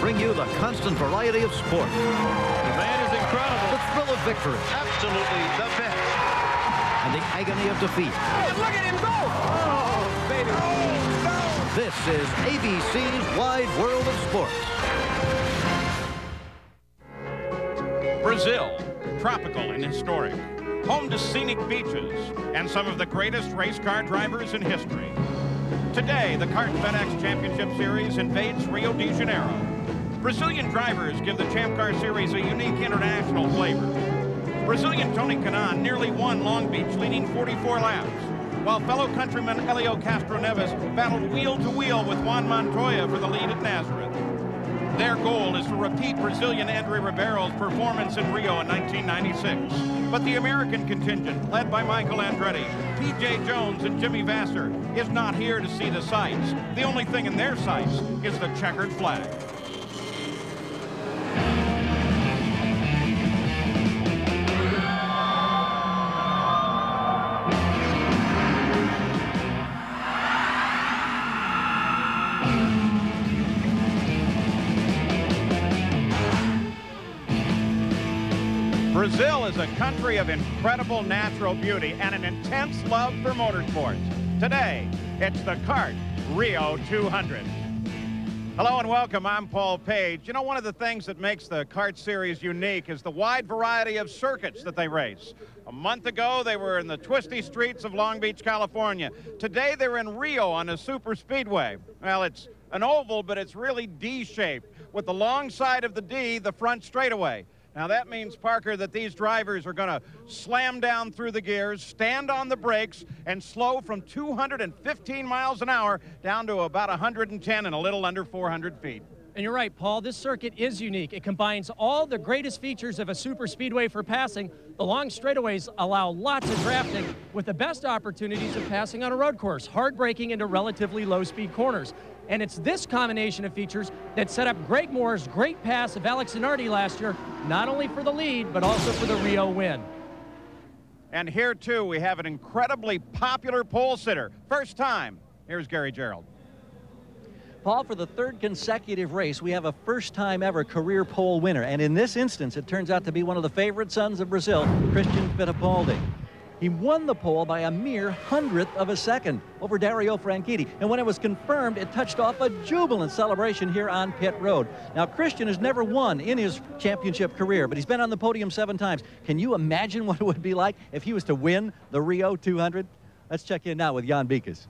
bring you the constant variety of sport. The man is incredible. The thrill of victory. Absolutely the best. And the agony of defeat. Oh, look at him go! Oh, baby. Oh, no. This is ABC's Wide World of Sports. Brazil, tropical and historic, home to scenic beaches and some of the greatest race car drivers in history. Today, the Kart FedEx Championship Series invades Rio de Janeiro. Brazilian drivers give the Champ Car Series a unique international flavor. Brazilian Tony Kanaan nearly won Long Beach, leading 44 laps, while fellow countryman Helio Castroneves battled wheel to wheel with Juan Montoya for the lead at Nazareth. Their goal is to repeat Brazilian André Ribeiro's performance in Rio in 1996. But the American contingent, led by Michael Andretti, P.J. Jones, and Jimmy Vasser, is not here to see the sights. The only thing in their sights is the checkered flag. Brazil is a country of incredible natural beauty and an intense love for motorsports. Today, it's the Kart Rio 200. Hello and welcome. I'm Paul Page. You know, one of the things that makes the Kart Series unique is the wide variety of circuits that they race. A month ago, they were in the twisty streets of Long Beach, California. Today, they're in Rio on a super speedway. Well, it's an oval, but it's really D-shaped, with the long side of the D, the front straightaway. Now that means, Parker, that these drivers are going to slam down through the gears, stand on the brakes, and slow from 215 miles an hour down to about 110 and a little under 400 feet. And you're right, Paul, this circuit is unique. It combines all the greatest features of a super speedway for passing. The long straightaways allow lots of drafting with the best opportunities of passing on a road course, hard braking into relatively low-speed corners. And it's this combination of features that set up Greg Moore's great pass of Alex Zanardi last year, not only for the lead, but also for the Rio win. And here, too, we have an incredibly popular pole sitter. First time, here's Gary Gerald. Paul, for the third consecutive race, we have a first-time ever career pole winner. And in this instance, it turns out to be one of the favorite sons of Brazil, Christian Fittipaldi. He won the pole by a mere hundredth of a second over Dario Franchitti. And when it was confirmed, it touched off a jubilant celebration here on pit road. Now, Christian has never won in his championship career, but he's been on the podium 7 times. Can you imagine what it would be like if he was to win the Rio 200? Let's check in now with Jan Beekes.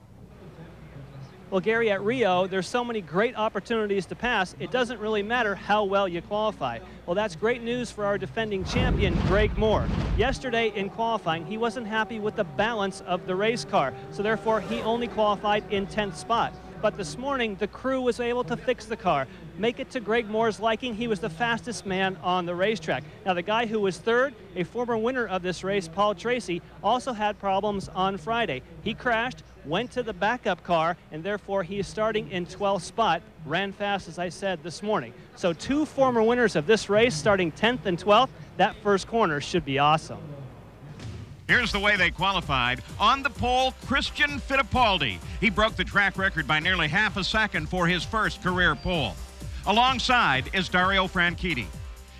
Well, Gary, at Rio, there's so many great opportunities to pass, it doesn't really matter how well you qualify. Well, that's great news for our defending champion, Greg Moore. Yesterday in qualifying, he wasn't happy with the balance of the race car, so therefore he only qualified in 10th spot. But this morning, the crew was able to fix the car, make it to Greg Moore's liking. He was the fastest man on the racetrack. Now, the guy who was third, a former winner of this race, Paul Tracy, also had problems on Friday. He crashed, went to the backup car, and therefore he is starting in 12th spot. Ran fast, as I said, this morning. So 2 former winners of this race starting 10th and 12th. That first corner should be awesome. Here's the way they qualified. On the pole, Christian Fittipaldi. He broke the track record by nearly half a second for his first career pole. Alongside is Dario Franchitti.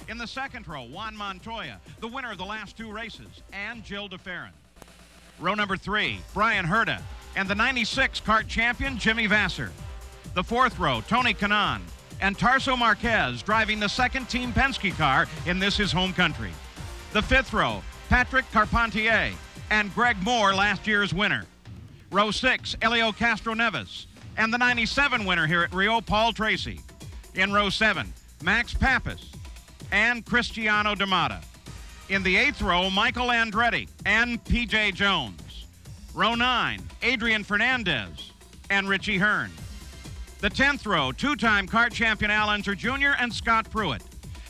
In the second row, Juan Montoya, the winner of the last 2 races, and Gil DeFerrin. Row number 3, Brian Herta, and the 96 kart champion, Jimmy Vasser. The 4th row, Tony Kanaan, and Tarso Marquez driving the second Team Penske car in this his home country. The 5th row, Patrick Carpentier, and Greg Moore, last year's winner. Row 6, Helio Castroneves, and the 97 winner here at Rio, Paul Tracy. In row 7, Max Pappas and Cristiano D'Amata. In the 8th row, Michael Andretti and P.J. Jones. Row 9, Adrian Fernandez and Richie Hearn. The 10th row, 2-time kart champion Al Unser Jr. and Scott Pruitt.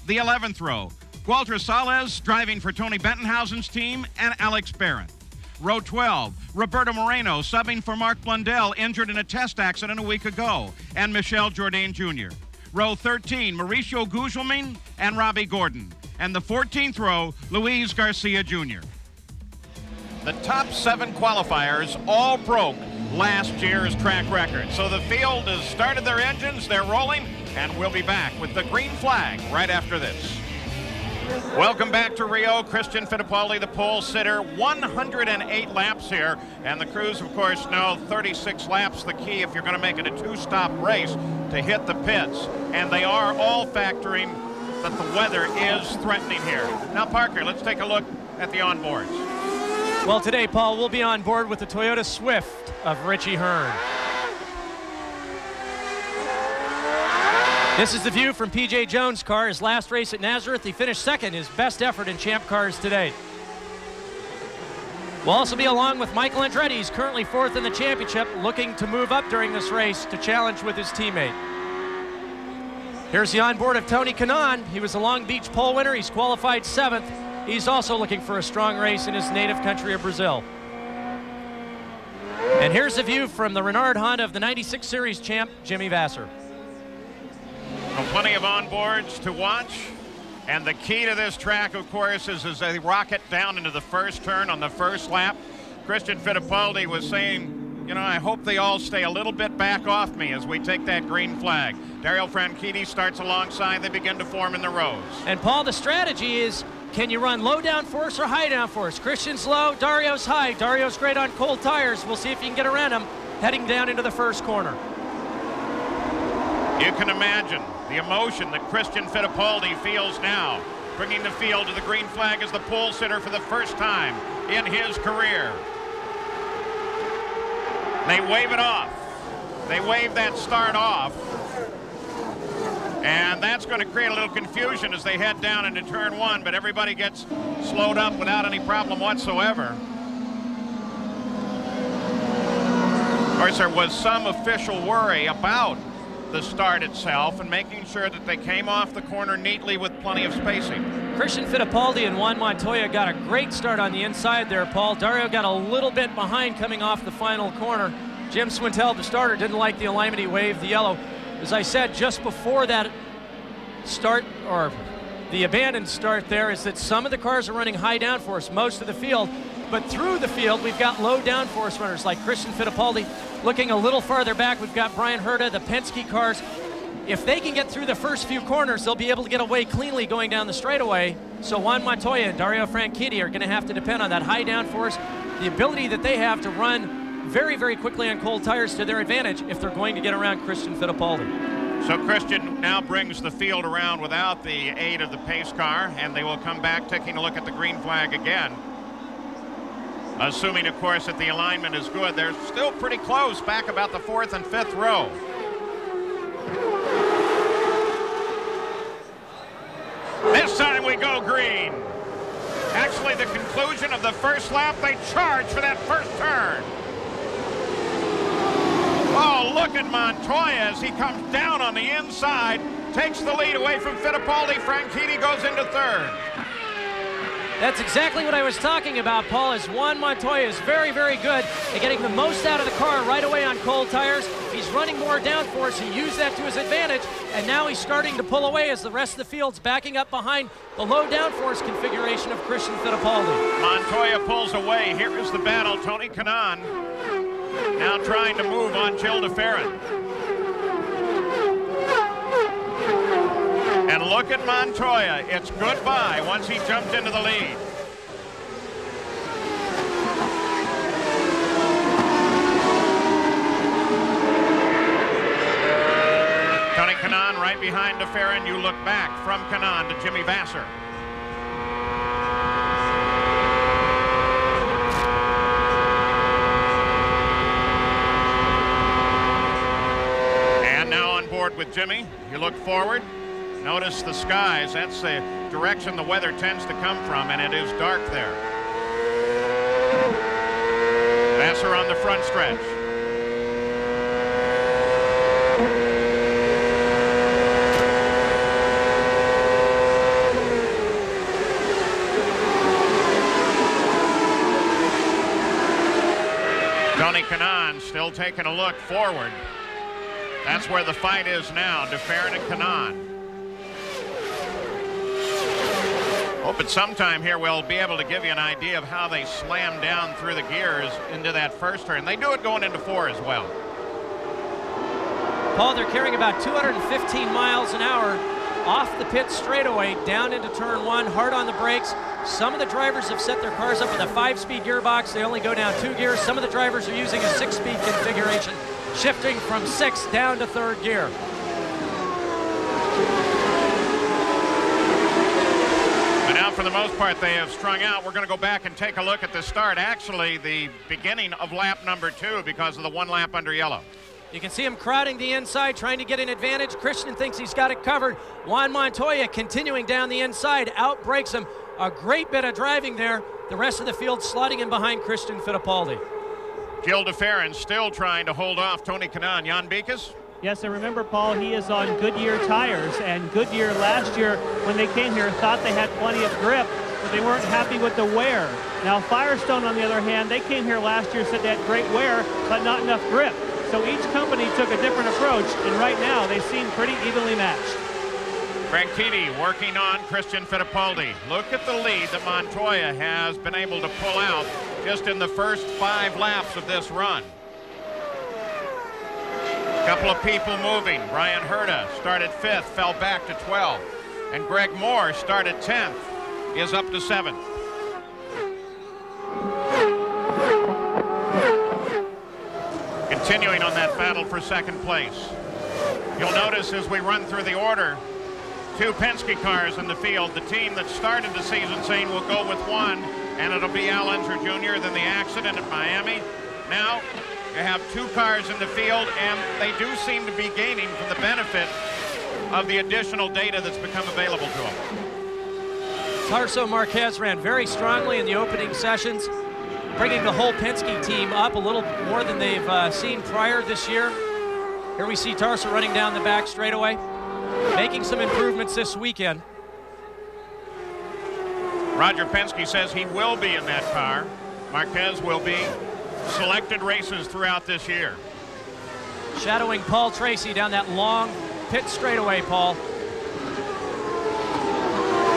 The 11th row, Walter Salles driving for Tony Bettenhausen's team and Alex Barrett. Row 12, Roberto Moreno subbing for Mark Blundell, injured in a test accident a week ago, and Michel Jourdain Jr. Row 13, Mauricio Gugelmin and Robbie Gordon. And the 14th row, Luis Garcia Jr. The top 7 qualifiers all broke last year's track record. So the field has started their engines, they're rolling, and we'll be back with the green flag right after this. Welcome back to Rio. Christian Fittipaldi, the pole sitter, 108 laps here. And the crews, of course, know 36 laps the key if you're going to make it a two-stop race to hit the pits. And they are all factoring that the weather is threatening here. Now, Parker, let's take a look at the onboards. Well, today, Paul, we'll be on board with the Toyota Swift of Richie Hearn. This is the view from P.J. Jones' car. His last race at Nazareth, he finished second, his best effort in Champ Cars today. We'll also be along with Michael Andretti. He's currently fourth in the championship, looking to move up during this race to challenge with his teammate. Here's the onboard of Tony Kanaan. He was a Long Beach pole winner. He's qualified 7th. He's also looking for a strong race in his native country of Brazil. And here's a view from the Renard Honda of the 96 Series champ, Jimmy Vasser. Well, plenty of onboards to watch. And the key to this track, of course, is as they rocket down into the first turn on the first lap. Christian Fittipaldi was saying, you know, I hope they all stay a little bit back off me as we take that green flag. Dario Franchitti starts alongside. They begin to form in the rows. And, Paul, the strategy is, can you run low downforce or high downforce? Christian's low, Dario's high. Dario's great on cold tires. We'll see if you can get around him heading down into the first corner. You can imagine the emotion that Christian Fittipaldi feels now, bringing the field to the green flag as the pole sitter for the first time in his career. They wave it off. They wave that start off. And that's going to create a little confusion as they head down into turn 1, but everybody gets slowed up without any problem whatsoever. Of course, there was some official worry about the start itself and making sure that they came off the corner neatly with plenty of spacing. Christian Fittipaldi and Juan Montoya got a great start on the inside there, Paul. Dario got a little bit behind coming off the final corner. Jim Swintel, the starter, didn't like the alignment. He waved the yellow. As I said, just before that start, or the abandoned start there, is that some of the cars are running high downforce, most of the field. But through the field, we've got low downforce runners like Christian Fittipaldi. Looking a little farther back, we've got Brian Herta, the Penske cars. If they can get through the first few corners, they'll be able to get away cleanly going down the straightaway. So Juan Montoya and Dario Franchitti are going to have to depend on that high downforce, the ability that they have to run very, very quickly on cold tires to their advantage if they're going to get around Christian Fittipaldi. So Christian now brings the field around without the aid of the pace car, and they will come back taking a look at the green flag again. Assuming, of course, that the alignment is good. They're still pretty close, back about the 4th and 5th row. This time we go green. Actually, the conclusion of the first lap, they charge for that first turn. Oh, look at Montoya as he comes down on the inside, takes the lead away from Fittipaldi. Franchitti goes into 3rd. That's exactly what I was talking about, Paul, as Juan Montoya is very, very good at getting the most out of the car right away on cold tires. He's running more downforce. He used that to his advantage, and now he's starting to pull away as the rest of the field's backing up behind the low downforce configuration of Christian Fittipaldi. Montoya pulls away. Here is the battle. Tony Kanaan now trying to move on Gilles de Ferran. And look at Montoya. It's goodbye once he jumped into the lead. Tony Kanaan right behind de Ferran. You look back from Kanaan to Jimmy Vasser. And now on board with Jimmy. You look forward. Notice the skies. That's the direction the weather tends to come from, and it is dark there. Vasser on the front stretch. Tony Kanaan still taking a look forward. That's where the fight is now, de Ferran and Kanaan. Hope at some time here we'll be able to give you an idea of how they slam down through the gears into that first turn. They do it going into 4 as well. Paul, they're carrying about 215 miles an hour off the pit straightaway down into turn 1, hard on the brakes. Some of the drivers have set their cars up with a 5-speed gearbox. They only go down 2 gears. Some of the drivers are using a 6-speed configuration, shifting from 6 down to 3rd gear. But now, for the most part, they have strung out. We're going to go back and take a look at the start. Actually, the beginning of lap number 2 because of the 1 lap under yellow. You can see him crowding the inside, trying to get an advantage. Christian thinks he's got it covered. Juan Montoya continuing down the inside, outbreaks him. A great bit of driving there. The rest of the field slotting in behind Christian Fittipaldi. Gil DeFerrin still trying to hold off Tony Kanaan. Jan Beekes? Yes, and remember, Paul, he is on Goodyear tires, and Goodyear last year, when they came here, thought they had plenty of grip, but they weren't happy with the wear. Now, Firestone, on the other hand, they came here last year, said they had great wear, but not enough grip. So each company took a different approach, and right now they seem pretty evenly matched. Franchitti working on Christian Fittipaldi. Look at the lead that Montoya has been able to pull out just in the first 5 laps of this run. Couple of people moving. Brian Herta started 5th, fell back to 12th. And Greg Moore started 10th, is up to 7th. Continuing on that battle for 2nd place. You'll notice as we run through the order, 2 Penske cars in the field. The team that started the season saying we'll go with 1, and it'll be Al Unser Jr. Then the accident at Miami. Now you have 2 cars in the field, and they do seem to be gaining from the benefit of the additional data that's become available to them. Tarso Marquez ran very strongly in the opening sessions, bringing the whole Penske team up a little more than they've seen prior this year. Here we see Tarso running down the back straightaway, making some improvements this weekend. Roger Penske says he will be in that car. Marquez will be. Selected races throughout this year. Shadowing Paul Tracy down that long pit straightaway, Paul.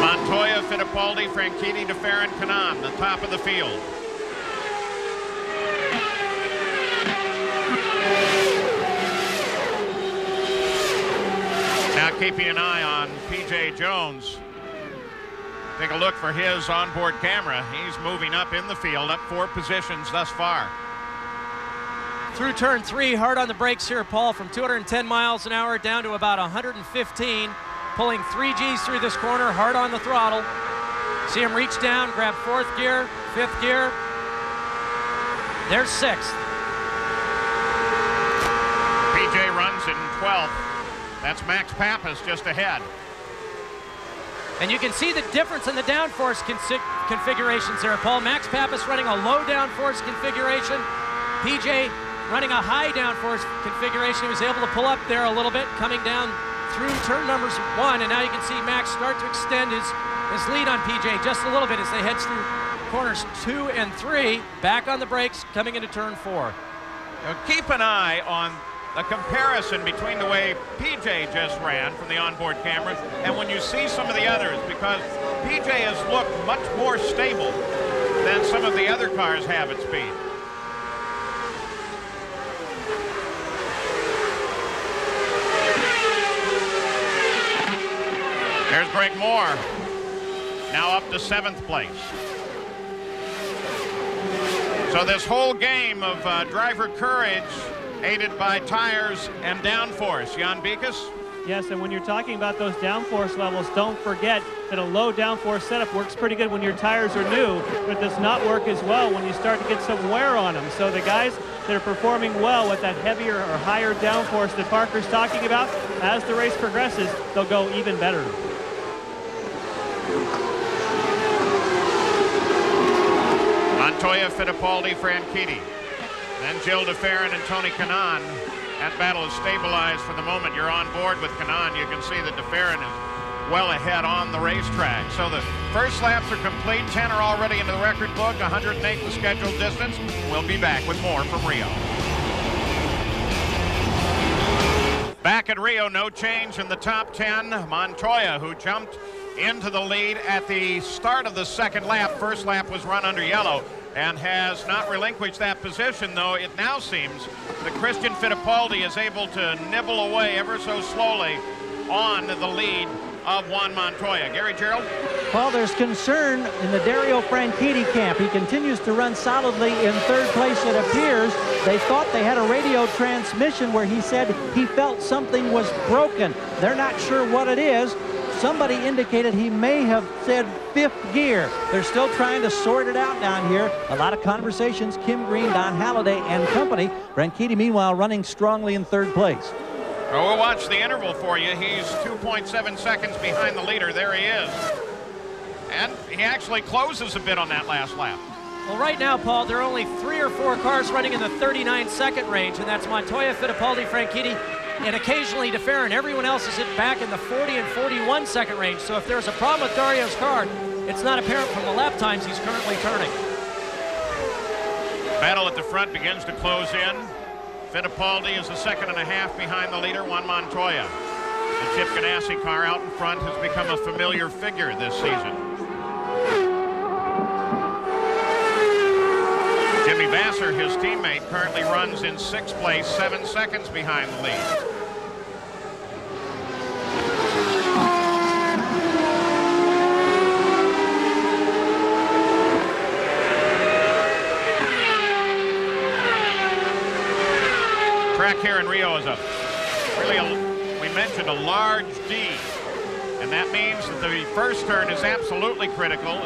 Montoya, Fittipaldi, Franchitti, DeFerrin, Kanaan, the top of the field. Now keeping an eye on P.J. Jones. Take a look for his onboard camera. He's moving up in the field, up 4 positions thus far. Through turn 3, hard on the brakes here, Paul, from 210 miles an hour down to about 115. Pulling 3 Gs through this corner, hard on the throttle. See him reach down, grab 4th gear, 5th gear. There's 6th. PJ runs in 12th. That's Max Pappas just ahead. And you can see the difference in the downforce configurations there, Paul. Max Pappas running a low downforce configuration. PJ running a high downforce configuration. He was able to pull up there a little bit, coming down through turn numbers 1, and now you can see Max start to extend his lead on PJ just a little bit as they head through corners 2 and 3. Back on the brakes, coming into turn 4. Now keep an eye on the comparison between the way PJ just ran from the onboard camera and when you see some of the others, because PJ has looked much more stable than some of the other cars have at speed. There's Greg Moore, now up to 7th place. So this whole game of driver courage aided by tires and downforce. Jan Beekes? Yes, and when you're talking about those downforce levels, don't forget that a low downforce setup works pretty good when your tires are new, but it does not work as well when you start to get some wear on them. So the guys that are performing well with that heavier or higher downforce that Parker's talking about, as the race progresses, they'll go even better. Montoya, Fittipaldi, Franchitti. Then Gil DeFerrin and Tony Kanaan. That battle is stabilized for the moment. You're on board with Kanaan. You can see that DeFerrin is well ahead on the racetrack. So the first laps are complete. 10 are already into the record book. 108 the scheduled distance. We'll be back with more from Rio. Back at Rio, no change in the top 10. Montoya, who jumped into the lead at the start of the second lap. First lap was run under yellow. and has not relinquished that position, though it now seems that Christian Fittipaldi is able to nibble away ever so slowly on the lead of Juan Montoya. Gary Gerald? Well, there's concern in the Dario Franchitti camp. He continues to run solidly in third place, it appears. They thought they had a radio transmission where he said he felt something was broken. They're not sure what it is. Somebody indicated he may have said fifth gear. They're still trying to sort it out down here. A lot of conversations. Kim Green, Don Halliday, and company. Franchitti, meanwhile, running strongly in third place. Well, we'll watch the interval for you. He's 2.7 seconds behind the leader. There he is. And he actually closes a bit on that last lap. Well, right now, Paul, there are only 3 or 4 cars running in the 39-second range, and that's Montoya, Fittipaldi, Franchitti, and occasionally DeFerrin. Everyone else is back in the 40 and 41-second range. So if there's a problem with Dario's car, it's not apparent from the lap times he's currently turning. Battle at the front begins to close in. Fittipaldi is a second and a half behind the leader, Juan Montoya. The Chip Ganassi car out in front has become a familiar figure this season. Jimmy Vasser, his teammate, currently runs in 6th place, 7 seconds behind the lead. Track here in Rio is we mentioned a large D, and that means that the first turn is absolutely critical.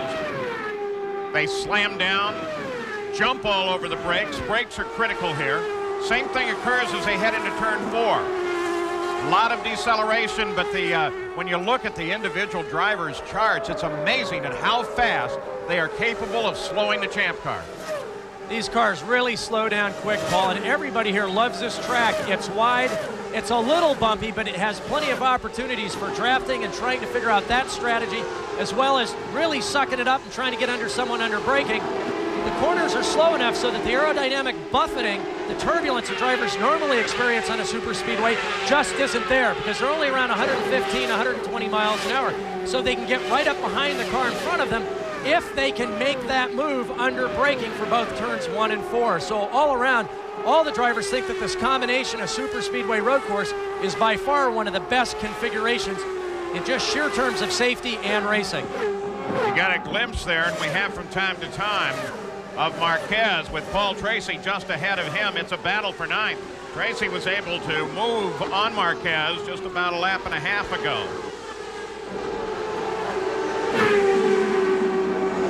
They slam down, jump all over the brakes. Brakes are critical here. Same thing occurs as they head into turn 4. A lot of deceleration, but when you look at the individual drivers' charts, it's amazing at how fast they are capable of slowing the champ car. These cars really slow down quick, Paul, and everybody here loves this track. It's wide, it's a little bumpy, but it has plenty of opportunities for drafting and trying to figure out that strategy, as well as really sucking it up and trying to get under someone under braking. The corners are slow enough so that the aerodynamic buffeting, the turbulence that drivers normally experience on a super speedway, just isn't there because they're only around 115, 120 miles an hour. So they can get right up behind the car in front of them if they can make that move under braking for both turns 1 and 4. So all around, all the drivers think that this combination of super speedway road course is by far one of the best configurations in just sheer terms of safety and racing. You got a glimpse there, and we have from time to time, of Marquez with Paul Tracy just ahead of him. It's a battle for 9th. Tracy was able to move on Marquez just about a lap and a half ago.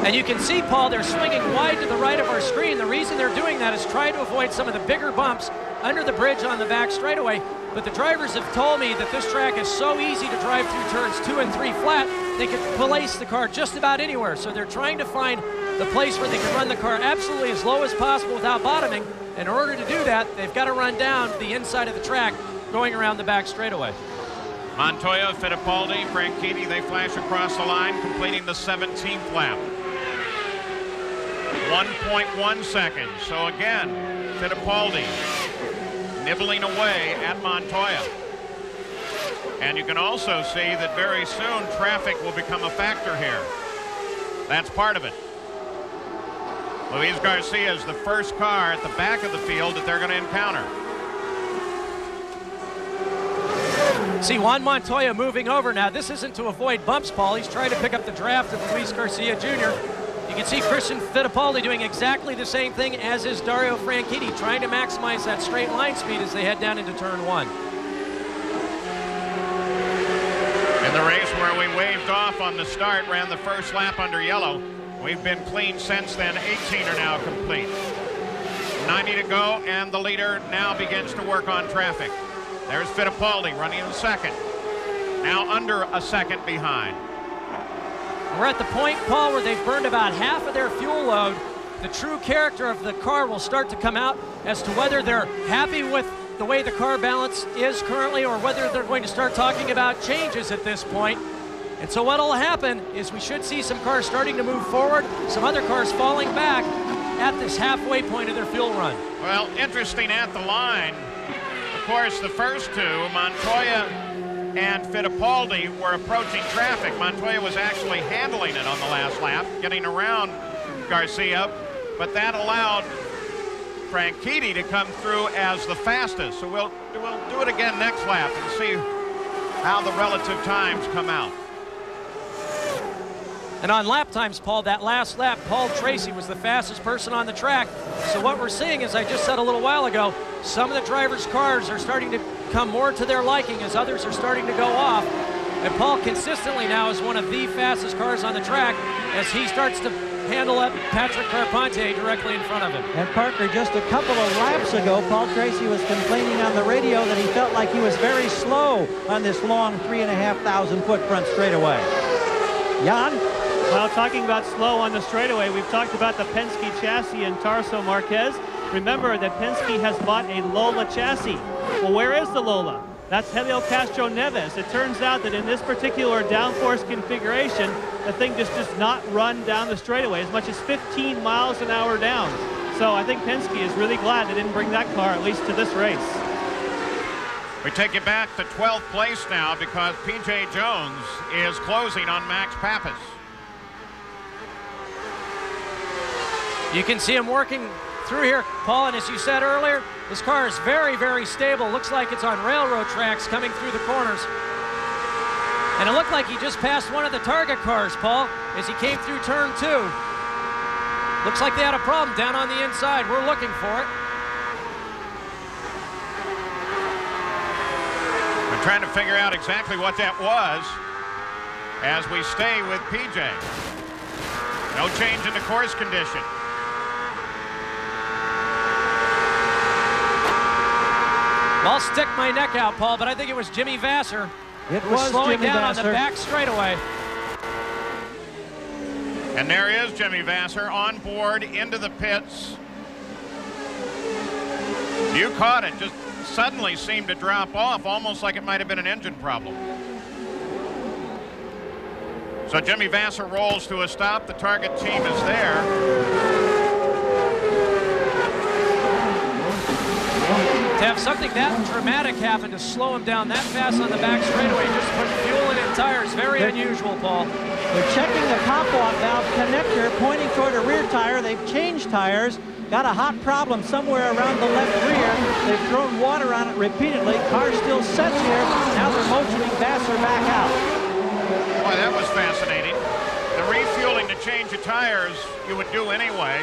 And you can see, Paul, they're swinging wide to the right of our screen. The reason they're doing that is trying to avoid some of the bigger bumps under the bridge on the back straightaway. But the drivers have told me that this track is so easy to drive through turns 2 and 3 flat, they can place the car just about anywhere. So they're trying to find the place where they can run the car absolutely as low as possible without bottoming. In order to do that, they've got to run down the inside of the track going around the back straightaway. Montoya, Fittipaldi, Franchitti, they flash across the line, completing the 17th lap. 1.1 seconds. So again, Fittipaldi nibbling away at Montoya. And you can also see that very soon traffic will become a factor here. That's part of it. Luis Garcia is the first car at the back of the field that they're going to encounter. See Juan Montoya moving over now. This isn't to avoid bumps, Paul. He's trying to pick up the draft of Luis Garcia Jr. You can see Christian Fittipaldi doing exactly the same thing as is Dario Franchitti, trying to maximize that straight line speed as they head down into turn 1. In the race where we waved off on the start, ran the first lap under yellow. We've been clean since then. 18 are now complete. 90 to go, and the leader now begins to work on traffic. There's Fittipaldi running in second. Now under a second behind. We're at the point, Paul, where they've burned about half of their fuel load. The true character of the car will start to come out as to whether they're happy with the way the car balance is currently or whether they're going to start talking about changes at this point. And so what'll happen is we should see some cars starting to move forward, some other cars falling back at this halfway point of their fuel run. Well, interesting at the line. Of course, the first two, Montoya and Fittipaldi, were approaching traffic. Montoya was actually handling it on the last lap, getting around Garcia. but that allowed Franchitti to come through as the fastest. So we'll do it again next lap and see how the relative times come out. And on lap times, Paul, that last lap, Paul Tracy was the fastest person on the track. So what we're seeing, as I just said a little while ago, some of the drivers' cars are starting to come more to their liking as others are starting to go off. And Paul consistently now is one of the fastest cars on the track as he starts to handle up Patrick Carpentier directly in front of him. And Parker, just a couple of laps ago, Paul Tracy was complaining on the radio that he felt like he was very slow on this long 3,500-foot front straightaway. Jan? Well, talking about slow on the straightaway, we've talked about the Penske chassis and Tarso Marquez. Remember that Penske has bought a Lola chassis. Well, where is the Lola? That's Helio Castro Neves. It turns out that in this particular downforce configuration, the thing just does not run down the straightaway as much as 15 miles an hour down. So I think Penske is really glad they didn't bring that car at least to this race. We take it back to 12th place now because P.J. Jones is closing on Max Pappas. You can see him working through here, Paul, and as you said earlier, this car is very, very stable. Looks like it's on railroad tracks coming through the corners. And it looked like he just passed one of the target cars, Paul, as he came through turn 2. Looks like they had a problem down on the inside. We're looking for it. We're trying to figure out exactly what that was as we stay with PJ. No change in the course condition. I'll stick my neck out, Paul, but I think it was Jimmy Vasser. It was slowing Jimmy down Vasser on the back straightaway. And there is Jimmy Vasser on board into the pits. You caught it. Just suddenly seemed to drop off, almost like it might have been an engine problem. So Jimmy Vasser rolls to a stop. The target team is there. To have something that dramatic happen to slow him down that fast on the back straightaway, just put fuel in tires, very unusual, Paul. They're checking the pop-off valve connector, pointing toward a rear tire. They've changed tires, got a hot problem somewhere around the left rear. They've thrown water on it repeatedly. Car still sets here. Now they're motioning Vasser back out. Boy, that was fascinating. The refueling to change the tires you would do anyway.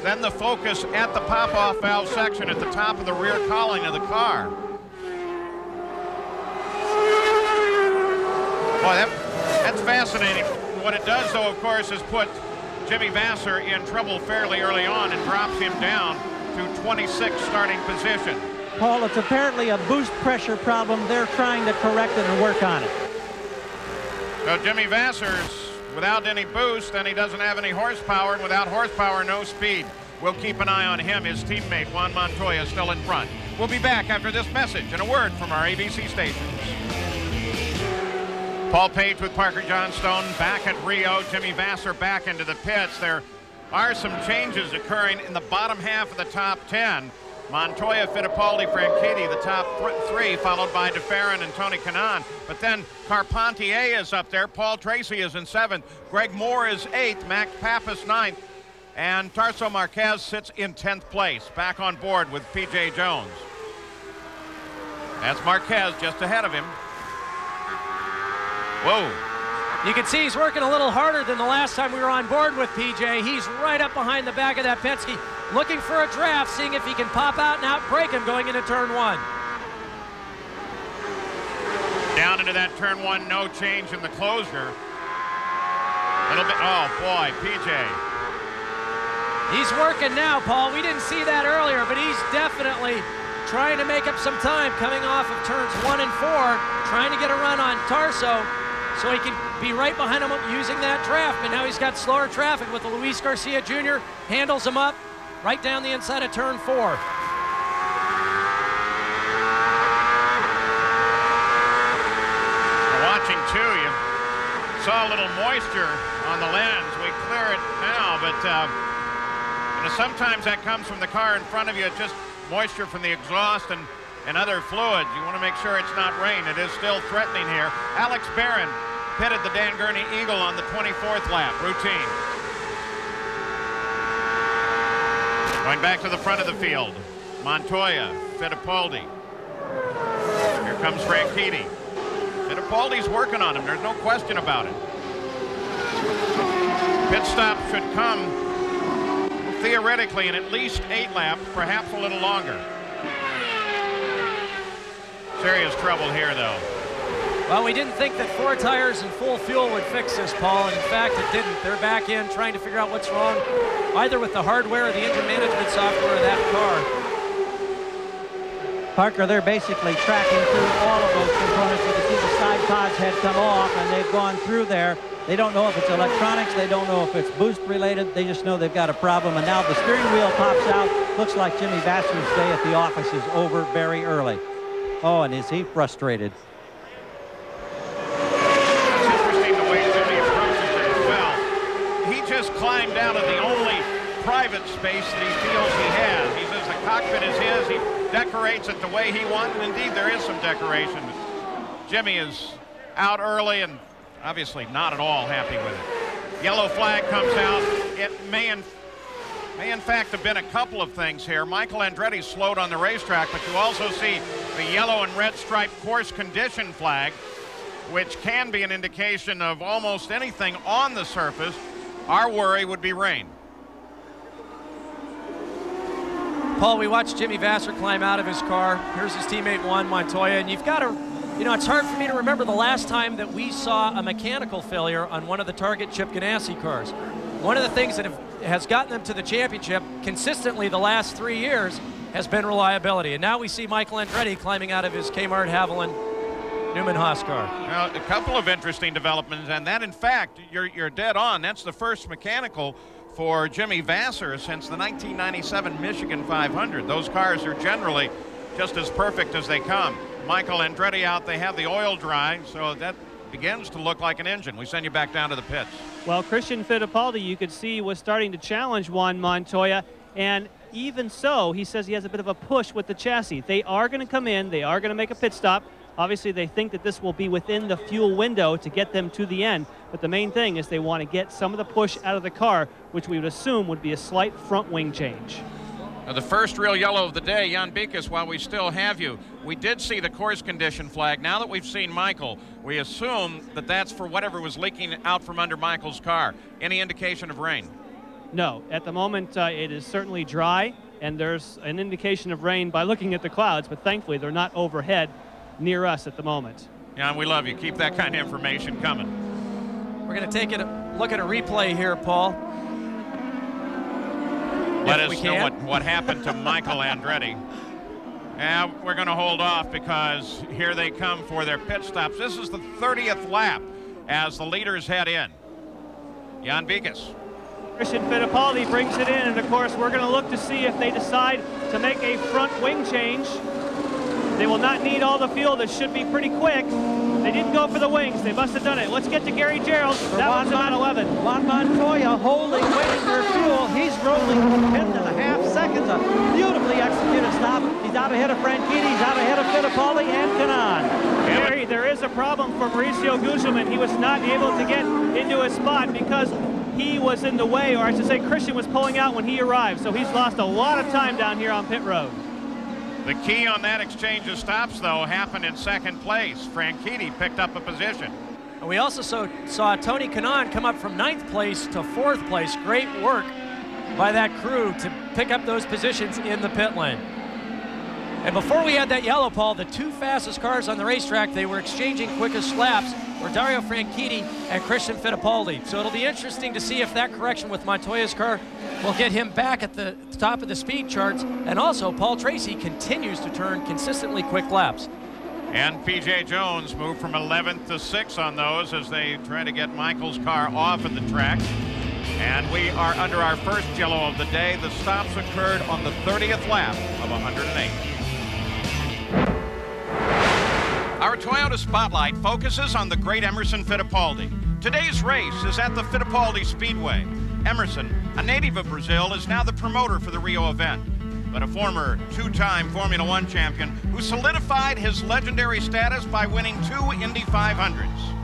Then the focus at the pop-off valve section at the top of the rear cowling of the car. Boy, that's fascinating. What it does, though, of course, is put Jimmy Vasser in trouble fairly early on and drops him down to 26th starting position. Paul, it's apparently a boost pressure problem. They're trying to correct it and work on it. So Jimmy Vasser's without any boost, and he doesn't have any horsepower, and without horsepower, no speed. We'll keep an eye on him. His teammate, Juan Montoya, is still in front. We'll be back after this message and a word from our ABC stations. Paul Page with Parker Johnstone back at Rio. Jimmy Vasser back into the pits. There are some changes occurring in the bottom half of the top 10. Montoya, Fittipaldi, Franchitti, the top 3, followed by DeFerrin and Tony Kanaan. But then Carpentier is up there. Paul Tracy is in 7th. Greg Moore is 8th. Max Pappas 9th. And Tarso Marquez sits in 10th place, back on board with P.J. Jones. That's Marquez just ahead of him. Whoa. You can see he's working a little harder than the last time we were on board with PJ. He's right up behind the back of that Penske, looking for a draft, seeing if he can pop out and outbreak him going into turn 1. Down into that turn 1, no change in the closure. A little bit, oh boy, PJ. He's working now, Paul. We didn't see that earlier, but he's definitely trying to make up some time coming off of turns 1 and 4, trying to get a run on Tarso so he can be right behind him using that draft. But now he's got slower traffic with the Luis Garcia Jr. Handles him up right down the inside of turn 4. Watching too, you saw a little moisture on the lens. We clear it now, but sometimes that comes from the car in front of you. It's just moisture from the exhaust and other fluids. You want to make sure it's not rain. It is still threatening here. Alex Barron pitted the Dan Gurney Eagle on the 24th lap, routine. Going back to the front of the field, Montoya, Fittipaldi. Here comes Franchitti. Fittipaldi's working on him. There's no question about it. Pit stop should come theoretically in at least 8 laps, perhaps a little longer. Serious trouble here, though. Well, we didn't think that 4 tires and full fuel would fix this, Paul, and in fact it didn't. They're back in trying to figure out what's wrong, either with the hardware or the engine management software of that car. Parker, they're basically tracking through all of those components. You can see the side pods had come off, and they've gone through there. They don't know if it's electronics. They don't know if it's boost related. They just know they've got a problem, and now the steering wheel pops out. Looks like Jimmy Vasser's day at the office is over very early. Oh, and is he frustrated? Climbed out of the only private space that he feels he has. He says the cockpit is his. He decorates it the way he wants, and indeed there is some decoration. Jimmy is out early and obviously not at all happy with it. Yellow flag comes out. It may in fact have been a couple of things here. Michael Andretti slowed on the racetrack, but you also see the yellow and red striped course condition flag, which can be an indication of almost anything on the surface. Our worry would be rain. Paul, we watched Jimmy Vasser climb out of his car. Here's his teammate Juan Montoya, and you've got to, you know, it's hard for me to remember the last time that we saw a mechanical failure on one of the Target Chip Ganassi cars. One of the things that has gotten them to the championship consistently the last 3 years has been reliability. And now we see Michael Andretti climbing out of his Kmart Haviland Newman Haas car. Well, a couple of interesting developments, and that, in fact, you're dead on. That's the first mechanical for Jimmy Vasser since the 1997 Michigan 500. Those cars are generally just as perfect as they come. Michael Andretti out, they have the oil dry, so that begins to look like an engine. We send you back down to the pits. Well, Christian Fittipaldi, you could see, was starting to challenge Juan Montoya, and even so, he says he has a bit of a push with the chassis. They are going to come in, they are going to make a pit stop. Obviously, they think that this will be within the fuel window to get them to the end. But the main thing is they want to get some of the push out of the car, which we would assume would be a slight front wing change. Now, the first real yellow of the day, Jan Bikas, while we still have you, we did see the course condition flag. Now that we've seen Michael, we assume that that's for whatever was leaking out from under Michael's car. Any indication of rain? No. At the moment, it is certainly dry, and there's an indication of rain by looking at the clouds, but thankfully they're not overhead near us at the moment. Jan, we love you. Keep that kind of information coming. We're going to take a look at a replay here, Paul. Let us know what happened to Michael Andretti. And we're going to hold off because here they come for their pit stops. This is the 30th lap as the leaders head in. Jan Bikas. Christian Fittipaldi brings it in, and of course we're going to look to see if they decide to make a front wing change. They will not need all the fuel. This should be pretty quick. They didn't go for the wings. They must have done it. Let's get to Gary Gerald. That one's about 11. Juan Montoya holding, waiting for fuel. He's rolling 10.5 seconds. A beautifully executed stop. He's out ahead of Franchitti. He's out ahead of Fittipaldi and Kanaan. Gary, there is a problem for Mauricio Gugelmin. He was not able to get into his spot because he was in the way, or I should say Christian was pulling out when he arrived. So he's lost a lot of time down here on pit road. The key on that exchange of stops, though, happened in second place. Franchitti picked up a position. And we also saw Tony Kanaan come up from 9th place to 4th place. Great work by that crew to pick up those positions in the pit lane. And before we had that yellow, Paul, the 2 fastest cars on the racetrack, they were exchanging quickest laps, were Dario Franchitti and Christian Fittipaldi. So it'll be interesting to see if that correction with Montoya's car will get him back at the top of the speed charts. And also, Paul Tracy continues to turn consistently quick laps. And P.J. Jones moved from 11th to 6th on those as they try to get Michael's car off of the track. And we are under our first yellow of the day. The stops occurred on the 30th lap of 108. Our Toyota Spotlight focuses on the great Emerson Fittipaldi. Today's race is at the Fittipaldi Speedway. Emerson, a native of Brazil, is now the promoter for the Rio event, but a former 2-time Formula One champion who solidified his legendary status by winning 2 Indy 500s.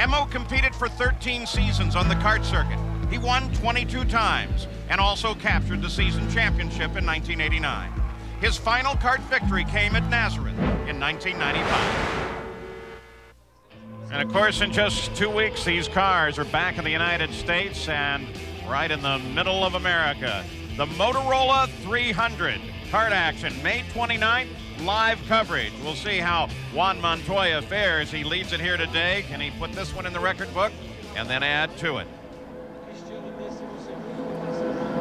Emo competed for 13 seasons on the kart circuit. He won 22 times and also captured the season championship in 1989. His final kart victory came at Nazareth in 1995. And of course, in just 2 weeks, these cars are back in the United States and right in the middle of America. The Motorola 300 kart action, May 29th, live coverage. We'll see how Juan Montoya fares. He leads it here today. Can he put this one in the record book and then add to it?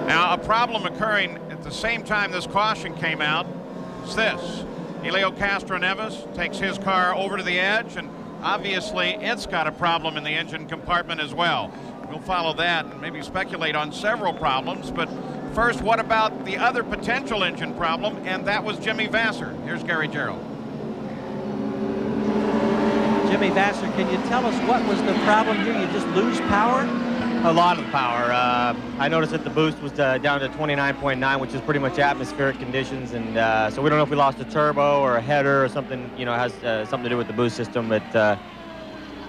Now, a problem occurring at the same time this caution came out is this. Helio Castroneves takes his car over to the edge, and obviously it's got a problem in the engine compartment as well. We'll follow that and maybe speculate on several problems, but first, what about the other potential engine problem, and that was Jimmy Vasser. Here's Gary Gerald. Jimmy Vasser, can you tell us what was the problem here? You just lose power? A lot of power. I noticed that the boost was down to 29.9, which is pretty much atmospheric conditions, and so we don't know if we lost a turbo or a header or something. You know, has something to do with the boost system. But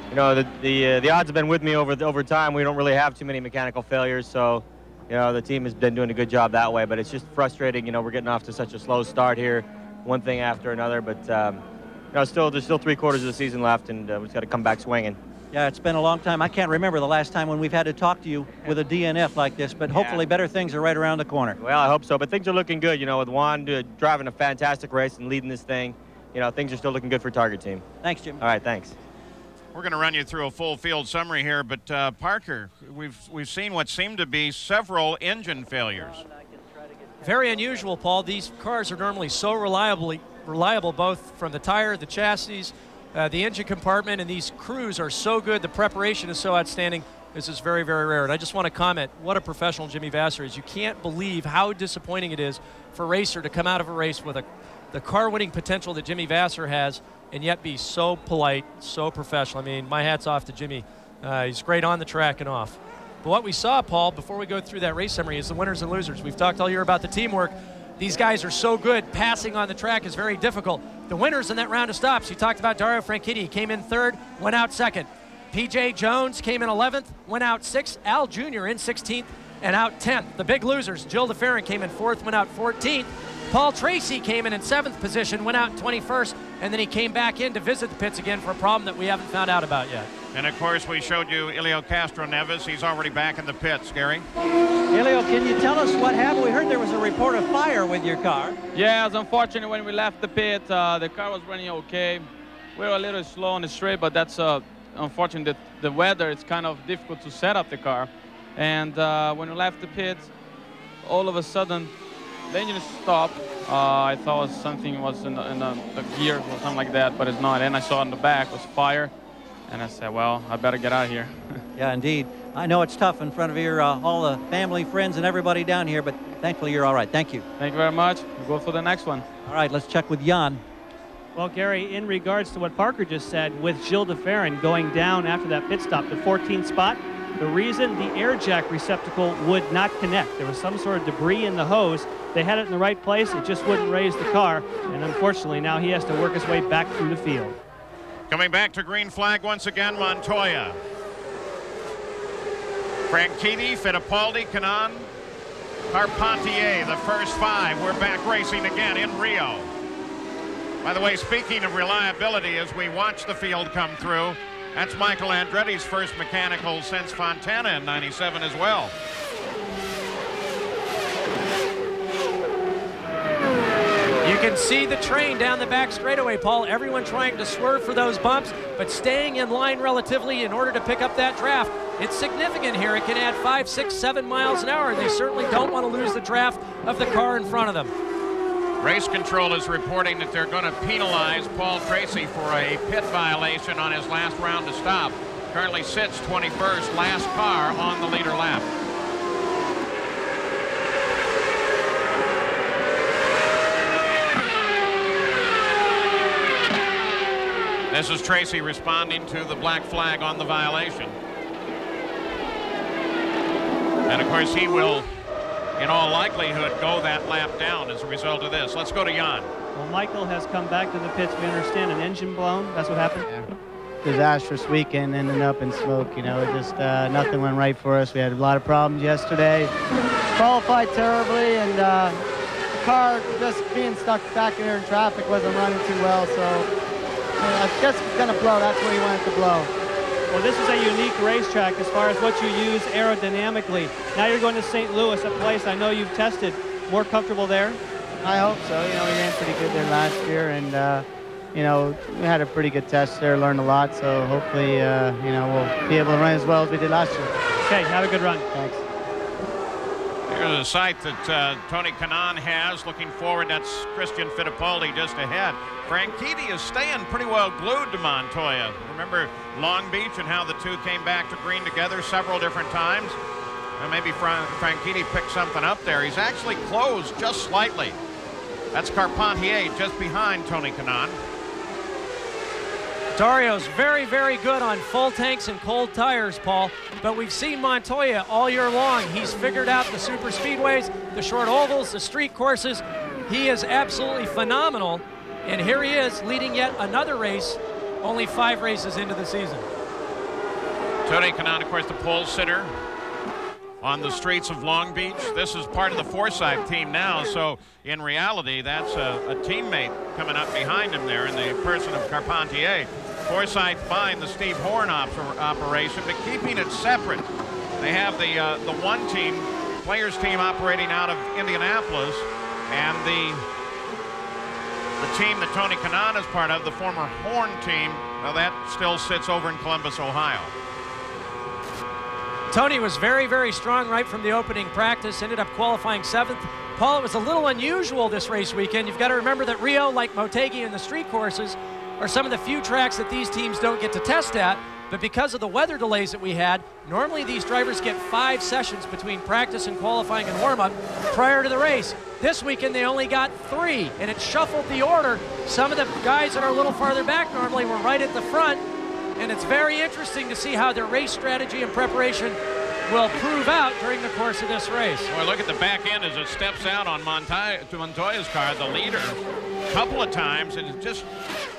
you know, the odds have been with me over time. We don't really have too many mechanical failures, so you know the team has been doing a good job that way. But it's just frustrating. You know, we're getting off to such a slow start here, one thing after another. But you know, there's still 3/4 of the season left, and we just got to come back swinging. Yeah, it's been a long time. I can't remember the last time when we've had to talk to you with a DNF like this, but hopefully better things are right around the corner. Well, I hope so, but things are looking good, you know, with Juan driving a fantastic race and leading this thing. You know, things are still looking good for Target Team. Thanks, Jim. All right, thanks. We're going to run you through a full field summary here, but Parker, we've seen what seem to be several engine failures. Very unusual, Paul. These cars are normally so reliable both from the tire, the chassis, the engine compartment, and these crews are so good. The preparation is so outstanding. This is very, very rare. And I just want to comment, what a professional Jimmy Vasser is. You can't believe how disappointing it is for a racer to come out of a race with the car-winning potential that Jimmy Vasser has and yet be so polite, so professional. I mean, my hat's off to Jimmy. He's great on the track and off. But what we saw, Paul, before we go through that race summary, is the winners and losers. We've talked all year about the teamwork. These guys are so good. Passing on the track is very difficult. The winners in that round of stops, you talked about Dario Franchitti. He came in 3rd, went out 2nd. P.J. Jones came in 11th, went out 6th. Al Jr. in 16th and out 10th. The big losers, Jill DeFerrin came in 4th, went out 14th. Paul Tracy came in 7th position, went out 21st, and then he came back in to visit the pits again for a problem that we haven't found out about yet. And of course, we showed you Helio Castroneves. He's already back in the pits. Gary? Helio, can you tell us what happened? We heard there was a report of fire with your car. Yeah, it was unfortunate when we left the pit. The car was running okay. We were a little slow on the straight, but that's unfortunate. The weather, it's kind of difficult to set up the car. And when we left the pit, all of a sudden, the engine stopped. I thought something was in the gear or something like that, but it's not. And I saw in the back was fire. And I said, well, I better get out of here. Yeah, indeed. I know it's tough in front of your all the family, friends, and everybody down here, but thankfully you're all right. Thank you. Thank you very much. We'll go for the next one. All right, let's check with Jan. Well, Gary, in regards to what Parker just said, with Jill DeFerrin going down after that pit stop, the 14th spot, the reason the air jack receptacle would not connect, there was some sort of debris in the hose. They had it in the right place. It just wouldn't raise the car. And unfortunately, now he has to work his way back through the field. Coming back to green flag once again, Montoya. Franchitti, Fittipaldi, Cannon, Carpentier, the first 5. We're back racing again in Rio. By the way, speaking of reliability, as we watch the field come through, that's Michael Andretti's first mechanical since Fontana in '97 as well. You can see the train down the back straightaway, Paul. Everyone trying to swerve for those bumps, but staying in line relatively in order to pick up that draft. It's significant here. It can add 5, 6, 7 miles an hour. They certainly don't want to lose the draft of the car in front of them. Race control is reporting that they're going to penalize Paul Tracy for a pit violation on his last round to stop. Currently sits 21st, last car on the leader lap. This is Tracy responding to the black flag on the violation. And of course he will, in all likelihood, go that lap down as a result of this. Let's go to Jan. Well, Michael has come back to the pits. We understand an engine blown. That's what happened? Yeah. disastrous weekend ending up in smoke. You know, just nothing went right for us. We had a lot of problems yesterday. Qualified terribly, and the car just being stuck back there in traffic wasn't running too well. So I guess it's going to blow. That's where you want it to blow. Well, this is a unique racetrack as far as what you use aerodynamically. Now you're going to St. Louis, a place I know you've tested. More comfortable there? I hope so. You know, we ran pretty good there last year, and you know, we had a pretty good test there, learned a lot. So hopefully, you know, we'll be able to run as well as we did last year. Okay, have a good run. Thanks. Here's a sight that Tony Kanaan has. Looking forward, that's Christian Fittipaldi just ahead. Franchitti is staying pretty well glued to Montoya. Remember Long Beach and how the two came back to green together several different times? And maybe Franchitti picked something up there. He's actually closed just slightly. That's Carpentier just behind Tony Kanaan. Dario's very, very good on full tanks and cold tires, Paul, but we've seen Montoya all year long. He's figured out the super speedways, the short ovals, the street courses. He is absolutely phenomenal, and here he is leading yet another race, only 5 races into the season. Tony Kanaan, of course, the pole sitter on the streets of Long Beach. This is part of the Forsythe team now, so in reality, that's a teammate coming up behind him there in the person of Carpentier. Forsythe buying the Steve Horn operation, but keeping it separate. They have the one team, players team operating out of Indianapolis, and the team that Tony Kanaan is part of, the former Horn team, well, that still sits over in Columbus, Ohio. Tony was very, very strong right from the opening practice, ended up qualifying 7th. Paul, it was a little unusual this race weekend. You've got to remember that Rio, like Motegi and the street courses, are some of the few tracks that these teams don't get to test at, but because of the weather delays that we had, normally these drivers get 5 sessions between practice and qualifying and warm-up prior to the race. This weekend they only got 3, and it shuffled the order. Some of the guys that are a little farther back normally were right at the front, and it's very interesting to see how their race strategy and preparation will prove out during the course of this race. Well, look at the back end as it steps out on Montoya's car, the leader, a couple of times, and it just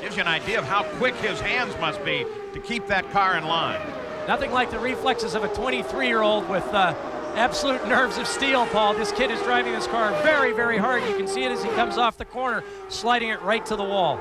gives you an idea of how quick his hands must be to keep that car in line. Nothing like the reflexes of a 23-year-old with absolute nerves of steel, Paul. This kid is driving this car very, very hard. You can see it as he comes off the corner, sliding it right to the wall.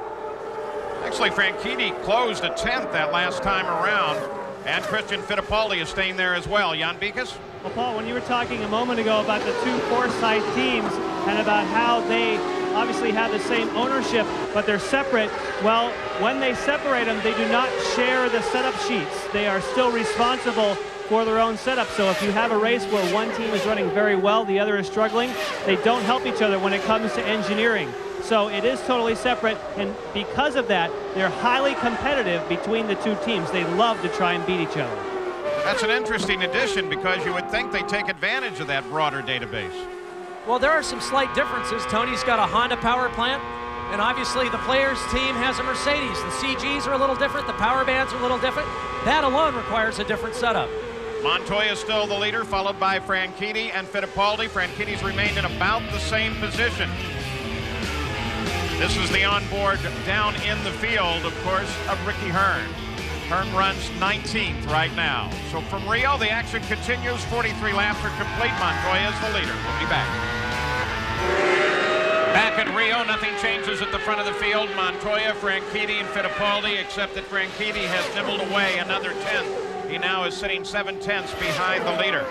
Actually, Franchitti closed at 10th that last time around, and Christian Fittipaldi is staying there as well. Jan Beekes? Well, Paul, when you were talking a moment ago about the 2 Forsythe teams and about how they obviously have the same ownership, but they're separate, well, when they separate them, they do not share the setup sheets. They are still responsible for their own setup. So if you have a race where one team is running very well, the other is struggling, they don't help each other when it comes to engineering. So it is totally separate, and because of that, they're highly competitive between the 2 teams. They love to try and beat each other. That's an interesting addition, because you would think they take advantage of that broader database. Well, there are some slight differences. Tony's got a Honda power plant, and obviously the players team has a Mercedes. The CGs are a little different, the power bands are a little different. That alone requires a different setup. Montoya is still the leader, followed by Franchitti and Fittipaldi. Franchitti's remained in about the same position. This is the onboard down in the field, of course, of Ricky Hearn. Hearn runs 19th right now. So from Rio, the action continues. 43 laps are complete. Montoya is the leader. We'll be back. Back in Rio, nothing changes at the front of the field. Montoya, Franchitti, and Fittipaldi, except that Franchitti has nibbled away another 10th. He now is sitting 7/10 behind the leader.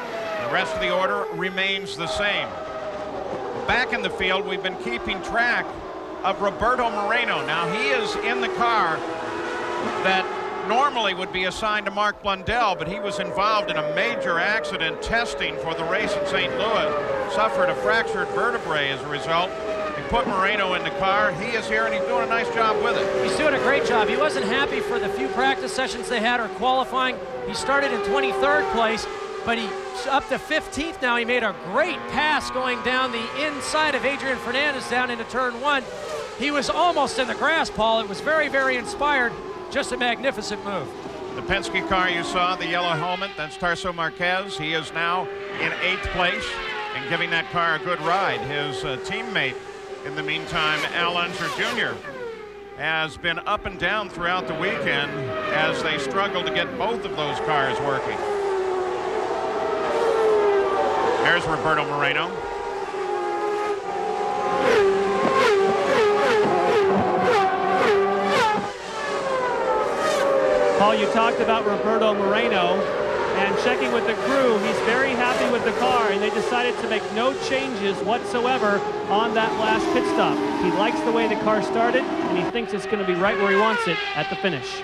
The rest of the order remains the same. Back in the field, we've been keeping track of Roberto Moreno. Now, he is in the car that normally would be assigned to Mark Blundell, but he was involved in a major accident testing for the race in St. Louis, suffered a fractured vertebrae as a result. He put Moreno in the car. He is here, and he's doing a nice job with it. He's doing a great job. He wasn't happy for the few practice sessions they had or qualifying. He started in 23rd place, but he's up to 15th now. He made a great pass going down the inside of Adrian Fernandez down into turn 1. He was almost in the grass, Paul. It was very, very inspired. Just a magnificent move. The Penske car you saw, the yellow helmet, that's Tarso Marquez. He is now in 8th place and giving that car a good ride. His teammate, in the meantime, Al Unser Jr., has been up and down throughout the weekend. as they struggle to get both of those cars working. There's Roberto Moreno. Paul, you talked about Roberto Moreno, and checking with the crew, he's very happy with the car, and they decided to make no changes whatsoever on that last pit stop. He likes the way the car started, and he thinks it's going to be right where he wants it at the finish.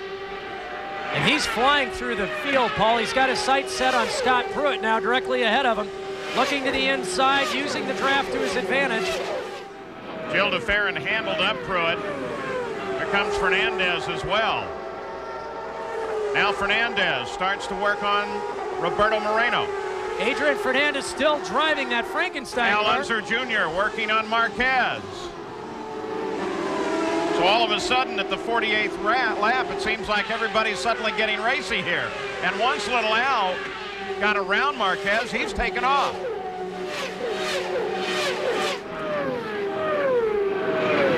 And he's flying through the field, Paul. He's got his sights set on Scott Pruitt now directly ahead of him, looking to the inside, using the draft to his advantage. Gil de Ferran handled up Pruitt. Here comes Fernandez as well. Now Fernandez starts to work on Roberto Moreno. Adrian Fernandez still driving that Frankenstein Al car. Unser Jr. working on Marquez. So all of a sudden at the 48th lap, it seems like everybody's suddenly getting racy here. And once little Al got around Marquez, he's taken off.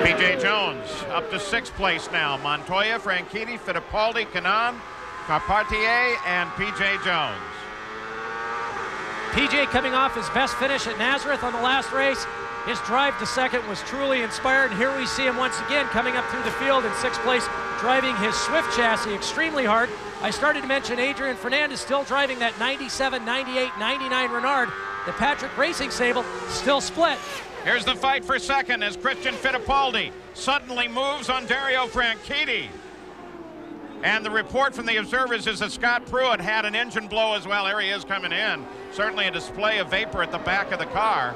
P.J. Jones up to 6th place now. Montoya, Franchitti, Fittipaldi, Kanaan, Carpentier, and P.J. Jones. PJ coming off his best finish at Nazareth on the last race. His drive to second was truly inspired, and here we see him once again coming up through the field in 6th place, driving his Swift chassis extremely hard. I started to mention Adrian Fernandez still driving that 97, 98, 99 Renard. The Patrick Racing Sable still split. Here's the fight for second as Christian Fittipaldi suddenly moves on Dario Franchitti. And the report from the observers is that Scott Pruitt had an engine blow as well. Here he is coming in. Certainly a display of vapor at the back of the car.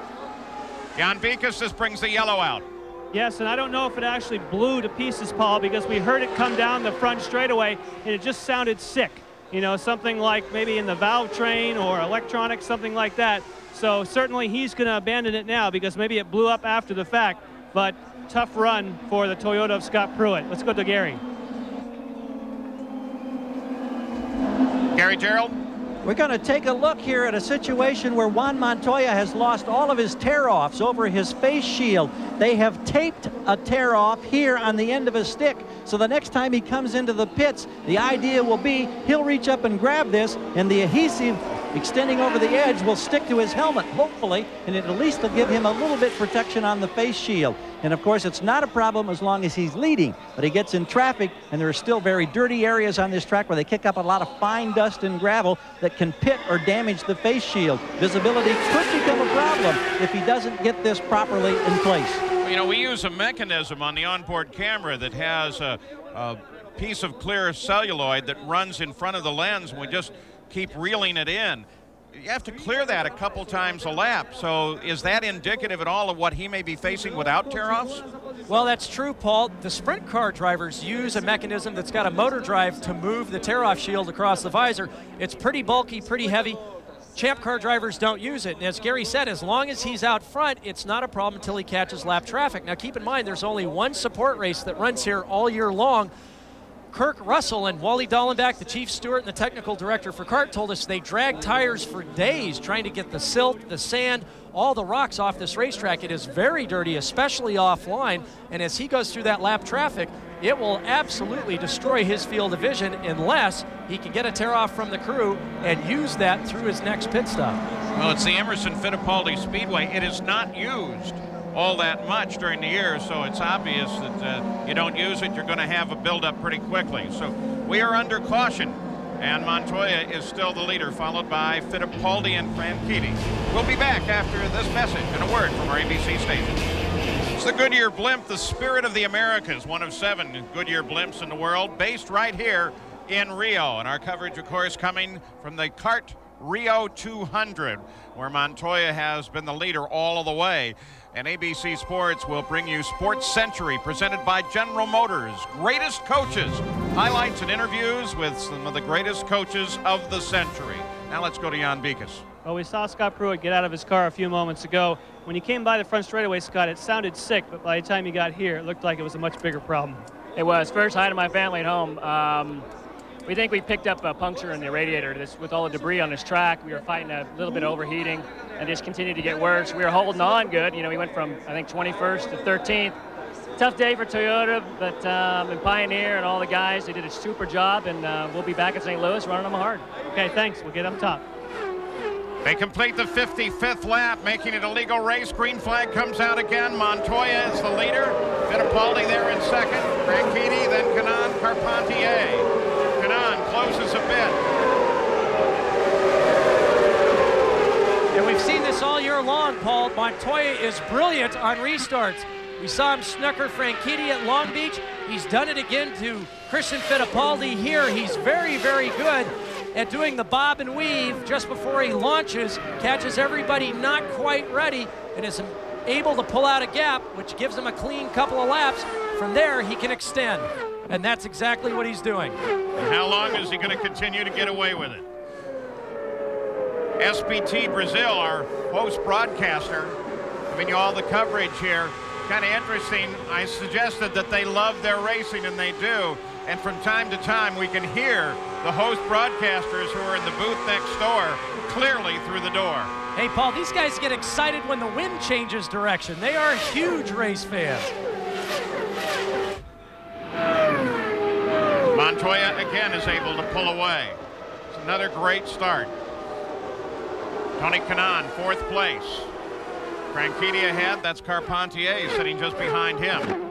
Jan Bikas, this brings the yellow out. Yes, and I don't know if it actually blew to pieces, Paul, because we heard it come down the front straightaway, and it just sounded sick. You know, something like maybe in the valve train or electronics, something like that. So certainly he's going to abandon it now because maybe it blew up after the fact. But tough run for the Toyota of Scott Pruitt. Let's go to Gary. Gary Gerald. We're going to take a look here at a situation where Juan Montoya has lost all of his tear-offs over his face shield. They have taped a tear-off here on the end of his stick. So the next time he comes into the pits, the idea will be he'll reach up and grab this, and the adhesive extending over the edge will stick to his helmet, hopefully, and it at least will give him a little bit protection on the face shield. And of course, it's not a problem as long as he's leading, but he gets in traffic, and there are still very dirty areas on this track where they kick up a lot of fine dust and gravel that can pit or damage the face shield. Visibility could become a problem if he doesn't get this properly in place. You know, we use a mechanism on the onboard camera that has a piece of clear celluloid that runs in front of the lens, and we just keep reeling it in. You have to clear that a couple times a lap. So is that indicative at all of what he may be facing without tear-offs? Well, that's true, Paul. The sprint car drivers use a mechanism that's got a motor drive to move the tear-off shield across the visor. It's pretty bulky, pretty heavy. Champ car drivers don't use it. And as Gary said, as long as he's out front, it's not a problem until he catches lap traffic. Now, keep in mind, there's only one support race that runs here all year long. Kirk Russell and Wally Dallenbach, the chief steward and the technical director for CART, told us they dragged tires for days trying to get the silt, the sand, all the rocks off this racetrack. It is very dirty, especially offline, and as he goes through that lap traffic, it will absolutely destroy his field of vision unless he can get a tear-off from the crew and use that through his next pit stop. Well, it's the Emerson Fittipaldi Speedway. It is not used all that much during the year, so it's obvious that you don't use it, you're going to have a buildup pretty quickly. So we are under caution, and Montoya is still the leader, followed by Fittipaldi and Franchitti. We'll be back after this message and a word from our ABC station. It's the Goodyear blimp, the spirit of the Americas, one of 7 Goodyear blimps in the world, based right here in Rio. And our coverage, of course, coming from the CART Rio 200, where Montoya has been the leader all of the way. And ABC Sports will bring you Sports Century, presented by General Motors. Greatest coaches, highlights and interviews with some of the greatest coaches of the century. Now let's go to Jan Bikas. Well, we saw Scott Pruitt get out of his car a few moments ago. When he came by the front straightaway, Scott, it sounded sick, but by the time he got here, it looked like it was a much bigger problem. It was. First, hi to my family at home. We think we picked up a puncture in the radiator. With all the debris on this track, we were fighting a little bit of overheating and just continued to get worse. We were holding on good. You know, we went from, I think, 21st to 13th. tough day for Toyota, but and Pioneer and all the guys, they did a super job, and we'll be back at St. Louis running them hard. Okay, thanks. We'll get up top. They complete the 55th lap, making it a legal race. Green flag comes out again. Montoya is the leader. Fittipaldi there in second. Franchitti, then Canaan, Carpentier. Canaan closes a bit. And we've seen this all year long, Paul. Montoya is brilliant on restarts. We saw him snooker Franchitti at Long Beach. He's done it again to Christian Fittipaldi here. He's very, very good at doing the bob and weave just before he launches, catches everybody not quite ready, and is able to pull out a gap, which gives him a clean couple of laps. From there, he can extend, and that's exactly what he's doing. And how long is he going to continue to get away with it? SPT Brazil, our host broadcaster, giving you all the coverage here. Kind of interesting. I suggested that they love their racing, and they do. And from time to time, we can hear the host broadcasters who are in the booth next door clearly through the door. Hey, Paul, these guys get excited when the wind changes direction. They are huge race fans. Montoya again is able to pull away. It's another great start. Tony Kanaan, fourth place. Franchitti ahead. That's Carpentier sitting just behind him.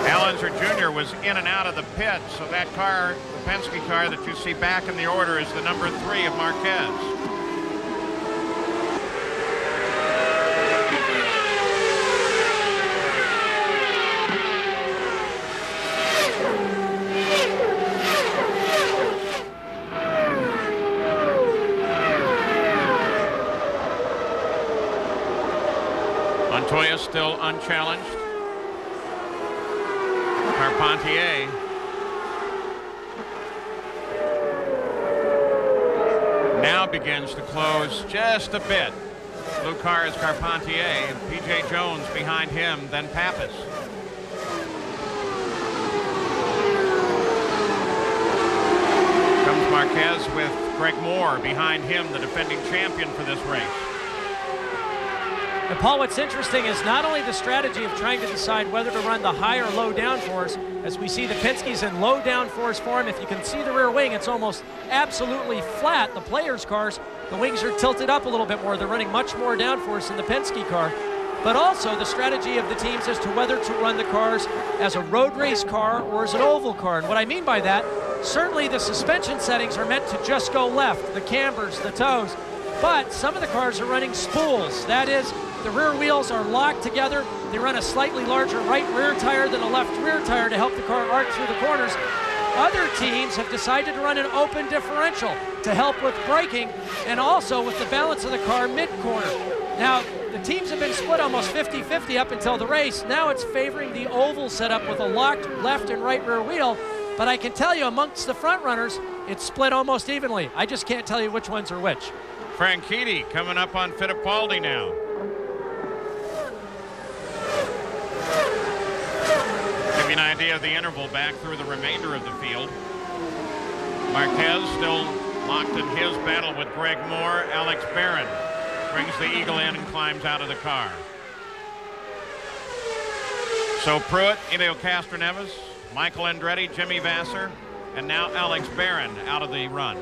Allenser Jr. was in and out of the pit, so that car, the Penske car that you see back in the order, is the number 3 of Marquez. Montoya still unchallenged. Carpentier. Now begins to close just a bit. Blue car is Carpentier, and P.J. Jones behind him, then Pappas. Comes Marquez with Greg Moore behind him, the defending champion for this race. And Paul, what's interesting is not only the strategy of trying to decide whether to run the high or low downforce, as we see the Penske's in low downforce form. If you can see the rear wing, it's almost absolutely flat. The players' cars, the wings are tilted up a little bit more. They're running much more downforce in the Penske car. But also the strategy of the teams as to whether to run the cars as a road race car or as an oval car. And what I mean by that, certainly the suspension settings are meant to just go left, the cambers, the toes. But some of the cars are running spools. That is, the rear wheels are locked together. They run a slightly larger right rear tire than a left rear tire to help the car arc through the corners. Other teams have decided to run an open differential to help with braking and also with the balance of the car mid-corner. Now, the teams have been split almost 50-50 up until the race. Now it's favoring the oval setup with a locked left and right rear wheel. But I can tell you amongst the front runners, it's split almost evenly. I just can't tell you which ones are which. Franchitti coming up on Fittipaldi now. Give you an idea of the interval back through the remainder of the field. Marquez still locked in his battle with Greg Moore. Alex Barron brings the eagle in and climbs out of the car. So Pruitt, Elio Castroneves, Michael Andretti, Jimmy Vasser, and now Alex Barron out of the run.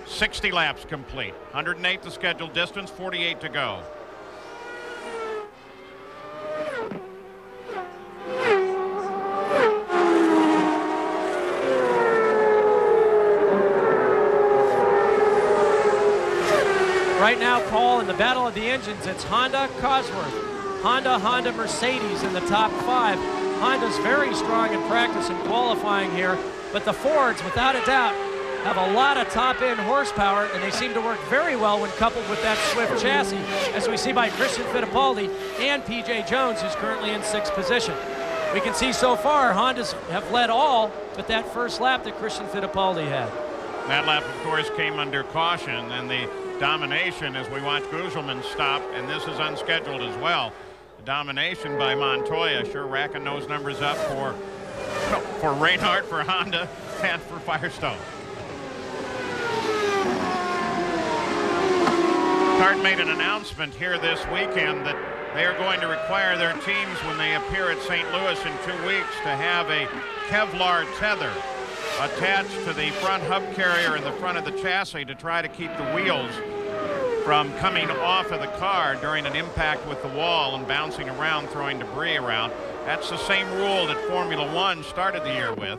60 laps complete. 108 the scheduled distance, 48 to go. Right now, Paul, in the battle of the engines, it's Honda, Cosworth, Honda, Mercedes in the top 5. Honda's very strong in practice and qualifying here, but the Fords, without a doubt, have a lot of top-end horsepower, and they seem to work very well when coupled with that Swift chassis, as we see by Christian Fittipaldi and P.J. Jones, who's currently in 6th position. We can see so far Hondas have led all but that first lap that Christian Fittipaldi had. That lap, of course, came under caution, and the domination as we watch Gugelman stop, and this is unscheduled as well. The domination by Montoya, sure racking those numbers up for Reinhardt, for Honda, and for Firestone. IndyCar made an announcement here this weekend that they are going to require their teams when they appear at St. Louis in 2 weeks to have a Kevlar tether attached to the front hub carrier in the front of the chassis to try to keep the wheels from coming off of the car during an impact with the wall and bouncing around, throwing debris around. That's the same rule that Formula One started the year with,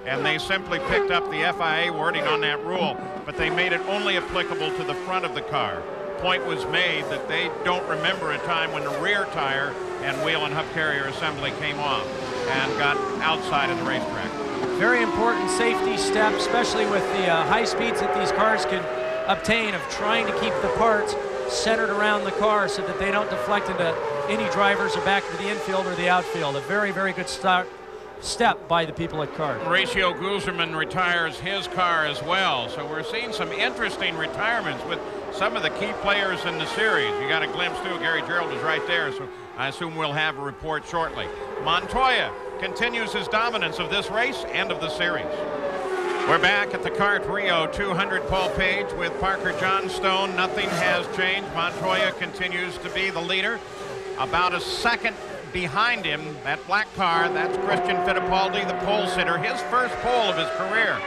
and they simply picked up the FIA wording on that rule, but they made it only applicable to the front of the car. Point was made that they don't remember a time when the rear tire and wheel and hub carrier assembly came off and got outside of the racetrack. Very important safety step, especially with the high speeds that these cars can obtain, of trying to keep the parts centered around the car so that they don't deflect into any drivers or back to the infield or the outfield. A very, very good step by the people at CART. Mauricio Guzman retires his car as well, so we're seeing some interesting retirements with some of the key players in the series. You got a glimpse too. Gary Gerald is right there, so I assume we'll have a report shortly. Montoya continues his dominance of this race and of the series. We're back at the CART Rio 200 Paul Page with Parker Johnstone. Nothing has changed. Montoya continues to be the leader. About a second behind him, that black car, that's Christian Fittipaldi, the pole sitter, his first pole of his career.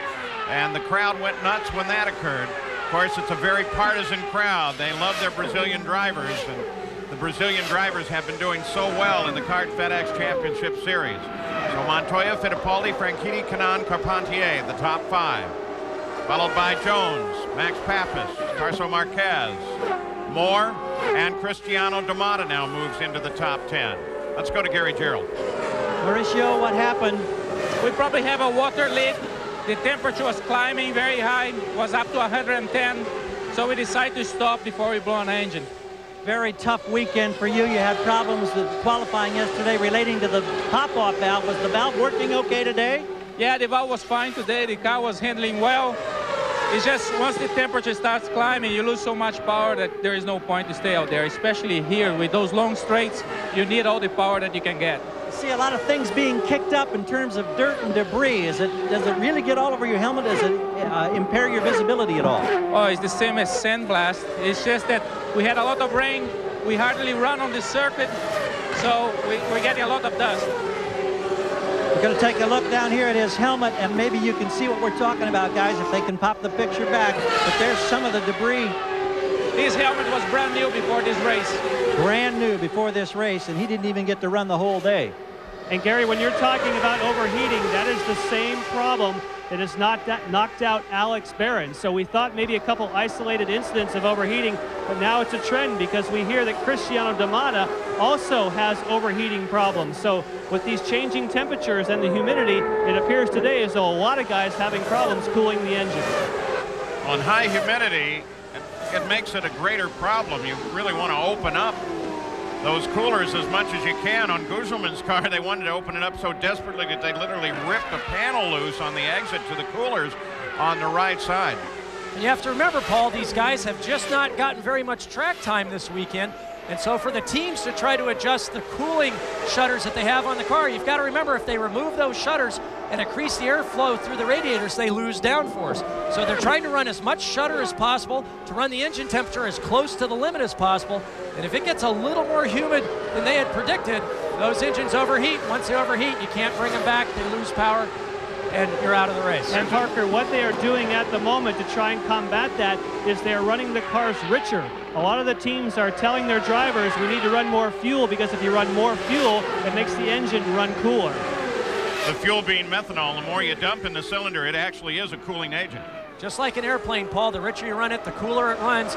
And the crowd went nuts when that occurred. Of course, it's a very partisan crowd. They love their Brazilian drivers, and the Brazilian drivers have been doing so well in the CART FedEx Championship Series. So Montoya, Fittipaldi, Franchitti, Kanaan, Carpentier, the top 5. Followed by Jones, Max Pappas, Tarso Marquez, Moore, and Cristiano D'Amata now moves into the top 10. Let's go to Gary Gerald. Mauricio, what happened? We probably have a water leak. The temperature was climbing very high, was up to 110. So we decided to stop before we blow on the engine. Very tough weekend for you. You had problems with qualifying yesterday relating to the pop-off valve. Was the valve working okay today? Yeah, the valve was fine today. The car was handling well. It's just once the temperature starts climbing, you lose so much power that there is no point to stay out there, especially here with those long straights. You need all the power that you can get. I see a lot of things being kicked up in terms of dirt and debris. Does it really get all over your helmet? Does it impair your visibility at all? Oh, it's the same as sandblast. It's just that we had a lot of rain. We hardly run on the circuit, so we're getting a lot of dust. We're going to take a look down here at his helmet, and maybe you can see what we're talking about, guys, if they can pop the picture back. But there's some of the debris. His helmet was brand new before this race. Brand new before this race, and he didn't even get to run the whole day. And Gary, when you're talking about overheating, that is the same problem that has knocked out Alex Barron. So we thought maybe a couple isolated incidents of overheating, but now it's a trend because we hear that Cristiano D'Amata also has overheating problems. So with these changing temperatures and the humidity, it appears today as though a lot of guys having problems cooling the engine. On high humidity, it makes it a greater problem. You really want to open up those coolers as much as you can. On Guzman's car, they wanted to open it up so desperately that they literally ripped a panel loose on the exit to the coolers on the right side. And you have to remember, Paul, these guys have just not gotten very much track time this weekend. And so for the teams to try to adjust the cooling shutters that they have on the car, you've got to remember if they remove those shutters and increase the airflow through the radiators, they lose downforce. So they're trying to run as much shutter as possible to run the engine temperature as close to the limit as possible. And if it gets a little more humid than they had predicted, those engines overheat. Once they overheat, you can't bring them back. They lose power, and you're out of the race. And Parker, what they are doing at the moment to try and combat that is they are running the cars richer. A lot of the teams are telling their drivers, we need to run more fuel, because if you run more fuel, it makes the engine run cooler. The fuel being methanol, the more you dump in the cylinder, it actually is a cooling agent. Just like an airplane, Paul, the richer you run it, the cooler it runs.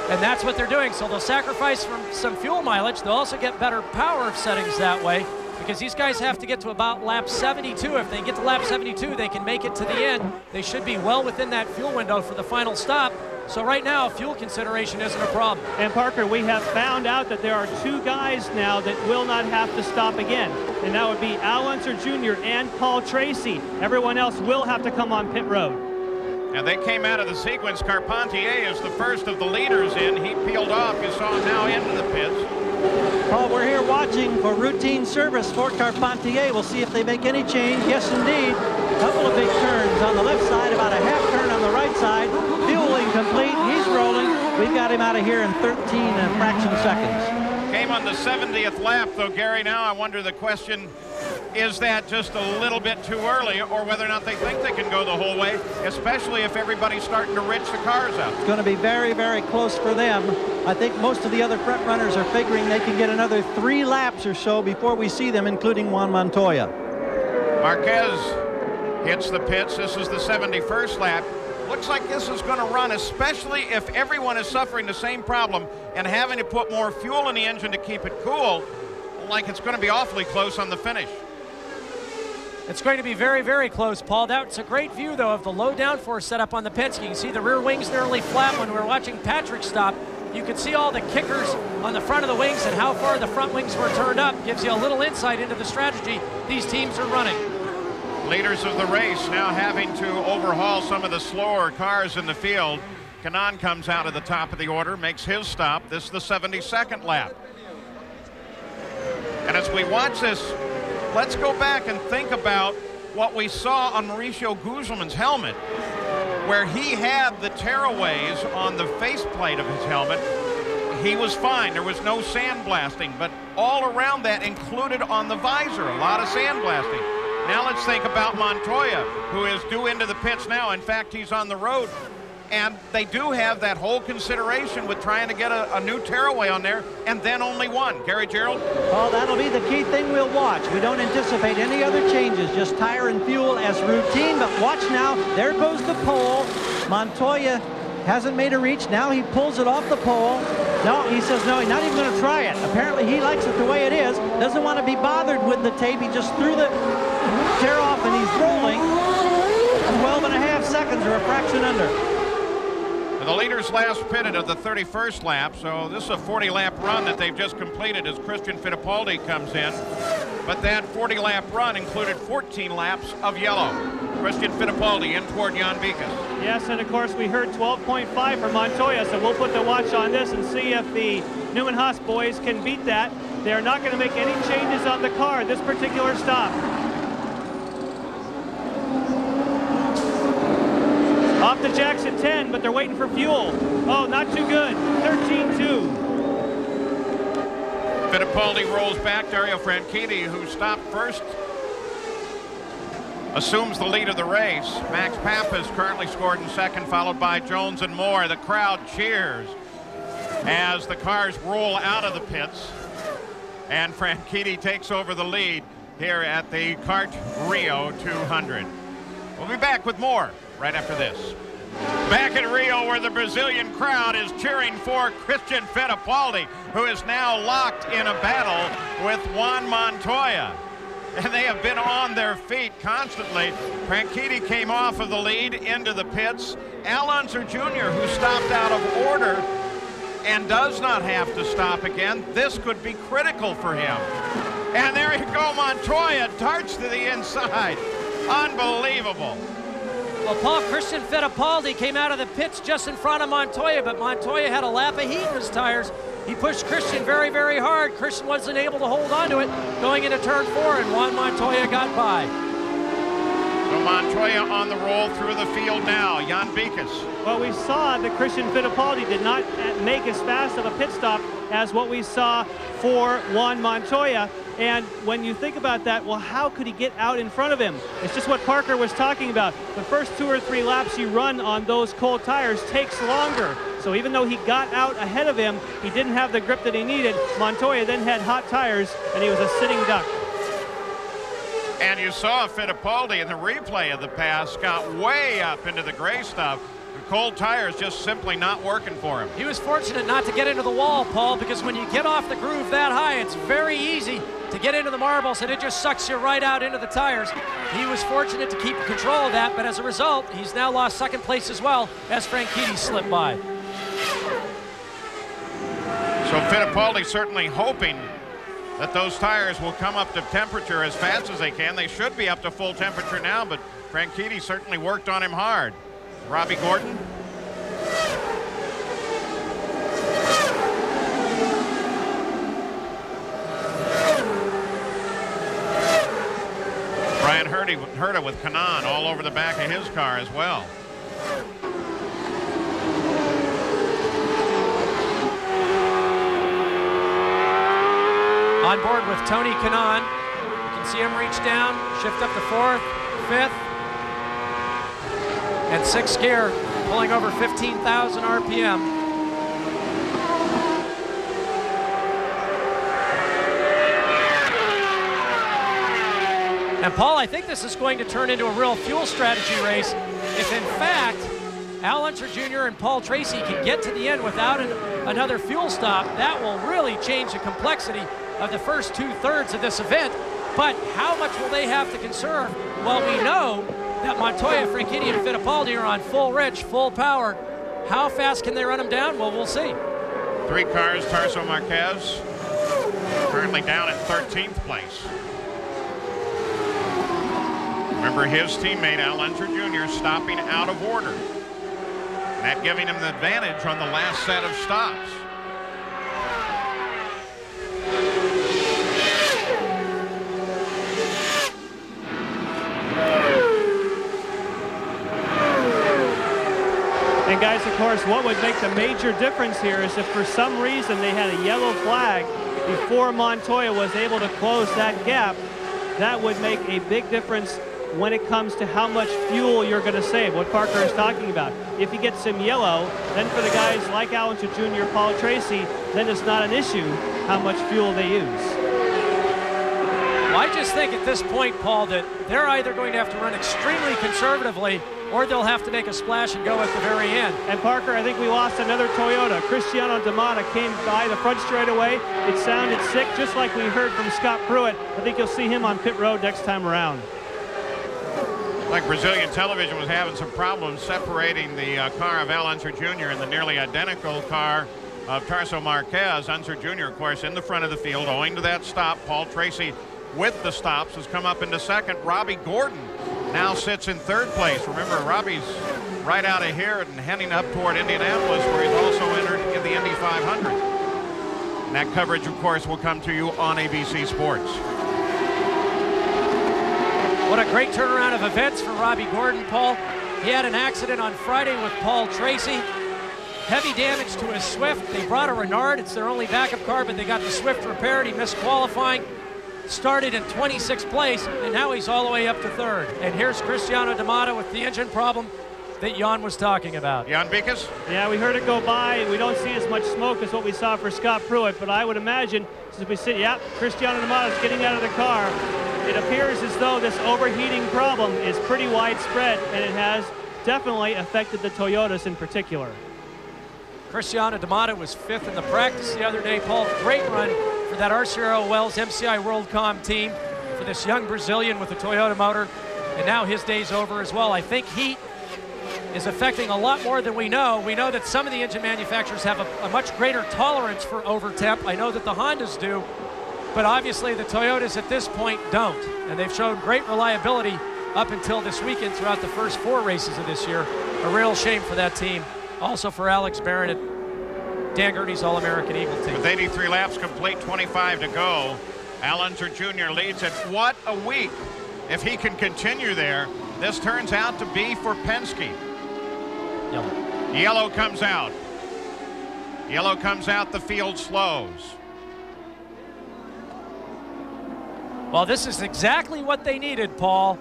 And that's what they're doing. So they'll sacrifice from some fuel mileage. They'll also get better power settings that way, because these guys have to get to about lap 72. If they get to lap 72, they can make it to the end. They should be well within that fuel window for the final stop. So right now, fuel consideration isn't a problem. And Parker, we have found out that there are 2 guys now that will not have to stop again. And that would be Al Unser Jr. and Paul Tracy. Everyone else will have to come on pit road. And they came out of the sequence. Carpentier is the first of the leaders in. He peeled off. You saw him now into the pits. Paul, we're here watching for routine service for Carpentier. We'll see if they make any change. Yes, indeed. A couple of big turns on the left side, about a half turn on on the right side. Fuel incomplete. He's rolling. We've got him out of here in 13 and fraction seconds. Came on the 70th lap, though, Gary. Now I wonder the question, is that just a little bit too early, or whether or not they think they can go the whole way, especially if everybody's starting to ridge the cars out? It's going to be very, very close for them. I think most of the other front runners are figuring they can get another 3 laps or so before we see them, including Juan Montoya. Marquez hits the pits. This is the 71st lap. Looks like this is going to run, especially if everyone is suffering the same problem and having to put more fuel in the engine to keep it cool, like it's going to be awfully close on the finish. It's going to be very, very close, Paul. That's a great view, though, of the low downforce setup on the pits. You can see the rear wings nearly flat. When we were watching Patrick stop, you could see all the kickers on the front of the wings and how far the front wings were turned up. Gives you a little insight into the strategy these teams are running. Leaders of the race now having to overhaul some of the slower cars in the field. Kanaan comes out of the top of the order, makes his stop. This is the 72nd lap. And as we watch this, let's go back and think about what we saw on Mauricio Guzman's helmet, where he had the tearaways on the faceplate of his helmet. He was fine. There was no sandblasting, but all around that, included on the visor, a lot of sandblasting. Now let's think about Montoya, who is due into the pits now. In fact, he's on the road. And they do have that whole consideration with trying to get a new tearaway on there, and then only one. Gary Gerald? Well, that'll be the key thing we'll watch. We don't anticipate any other changes, just tire and fuel as routine. But watch now, there goes the pole. Montoya hasn't made a reach. Now he pulls it off the pole. No, he says no, he's not even going to try it. Apparently he likes it the way it is. Doesn't want to be bothered with the tape. He just threw the tear off and he's rolling. 12.5 seconds or a fraction under. The leaders last pitted of the 31st lap, so this is a 40-lap run that they've just completed as Christian Fittipaldi comes in. But that 40-lap run included 14 laps of yellow. Christian Fittipaldi in toward Jan Vikas. Yes, and of course we heard 12.5 for Montoya, so we'll put the watch on this and see if the Newman Haas boys can beat that. They're not going to make any changes on the car this particular stop. Off the jacks at 10, but they're waiting for fuel. Oh, not too good. 13.2. Fittipaldi rolls back. Dario Franchitti, who stopped first, assumes the lead of the race. Max Pappas currently scored in second, followed by Jones and Moore. The crowd cheers as the cars roll out of the pits, and Franchitti takes over the lead here at the Kart Rio 200. We'll be back with more right after this. Back at Rio, where the Brazilian crowd is cheering for Christian Fittipaldi, who is now locked in a battle with Juan Montoya. And they have been on their feet constantly. Franchitti came off of the lead into the pits. Al Unser Jr., who stopped out of order and does not have to stop again. This could be critical for him. And there you go, Montoya darts to the inside. Unbelievable. Well, Paul, Christian Fittipaldi came out of the pits just in front of Montoya, but Montoya had a lap of heat in his tires. He pushed Christian very, very hard. Christian wasn't able to hold on to it going into turn 4, and Juan Montoya got by. So Montoya on the roll through the field now. Jan Vikas. Well, we saw that Christian Fittipaldi did not make as fast of a pit stop as what we saw for Juan Montoya. And when you think about that, well, how could he get out in front of him? It's just what Parker was talking about. The first 2 or 3 laps you run on those cold tires takes longer. So even though he got out ahead of him, he didn't have the grip that he needed. Montoya then had hot tires, and he was a sitting duck. And you saw Fittipaldi in the replay of the pass got way up into the gray stuff. The cold tires just simply not working for him. He was fortunate not to get into the wall, Paul, because when you get off the groove that high, it's very easy to get into the marbles, and it just sucks you right out into the tires. He was fortunate to keep control of that, but as a result, he's now lost second place as well as Franchitti slipped by. So Fittipaldi certainly hoping that those tires will come up to temperature as fast as they can. They should be up to full temperature now, but Franchitti certainly worked on him hard. Robbie Gordon. Brian Herta with Kanaan all over the back of his car as well. On board with Tony Kanaan. You can see him reach down, shift up to 4th, 5th, and 6th gear, pulling over 15,000 RPM. And Paul, I think this is going to turn into a real fuel strategy race. If in fact, Al Unser Jr. and Paul Tracy can get to the end without another fuel stop, that will really change the complexity of the first 2/3 of this event. But how much will they have to conserve? Well, we know that Montoya, Franchitti, and Fittipaldi are on full rich, full power. How fast can they run them down? Well, we'll see. 3 cars, Tarso Marquez, currently down at 13th place. Remember his teammate, Al Unser Jr., stopping out of order. That giving him the advantage on the last set of stops. And guys, of course, what would make the major difference here is if for some reason they had a yellow flag before Montoya was able to close that gap, that would make a big difference when it comes to how much fuel you're going to save, what Parker is talking about. If you get some yellow, then for the guys like Al Unser Jr., Paul Tracy, then it's not an issue how much fuel they use. Well, I just think at this point, Paul, that they're either going to have to run extremely conservatively or they'll have to make a splash and go at the very end. And Parker, I think we lost another Toyota. Cristiano D'Amata came by the front straightaway. It sounded sick, just like we heard from Scott Pruitt. I think you'll see him on pit road next time around. Like Brazilian television was having some problems separating the car of Al Unser Jr. and the nearly identical car of Tarso Marquez. Unser Jr., of course, in the front of the field owing to that stop. Paul Tracy with the stops has come up into second. Robbie Gordon now sits in 3rd place. Remember, Robbie's right out of here and heading up toward Indianapolis, where he's also entered in the Indy 500. And that coverage, of course, will come to you on ABC Sports. What a great turnaround of events for Robbie Gordon, Paul. He had an accident on Friday with Paul Tracy. Heavy damage to his Swift. They brought a Renard. It's their only backup car, but they got the Swift repaired. He missed qualifying. Started in 26th place, and now he's all the way up to 3rd. And here's Cristiano D'Amata with the engine problem that Jan was talking about. Jan Bikas? Yeah, we heard it go by. We don't see as much smoke as what we saw for Scott Pruitt, but I would imagine, as we see, yeah, Cristiano D'Amata is getting out of the car. It appears as though this overheating problem is pretty widespread, and it has definitely affected the Toyotas in particular. Cristiano D'Amata was 5th in the practice the other day, Paul. Great run for that Arcero Wells MCI WorldCom team, for this young Brazilian with a Toyota motor, and now his day's over as well. I think heat is affecting a lot more than we know. We know that some of the engine manufacturers have a much greater tolerance for overtemp. I know that the Hondas do, but obviously the Toyotas at this point don't, and they've shown great reliability up until this weekend throughout the first 4 races of this year. A real shame for that team. Also for Alex Barron at Dan Gurney's All-American Eagle team. With 83 laps complete, 25 to go, Al Unser Jr. leads it. What a week. If he can continue there, this turns out to be for Penske. Yellow. Yellow comes out. Yellow comes out, the field slows. Well, this is exactly what they needed, Paul.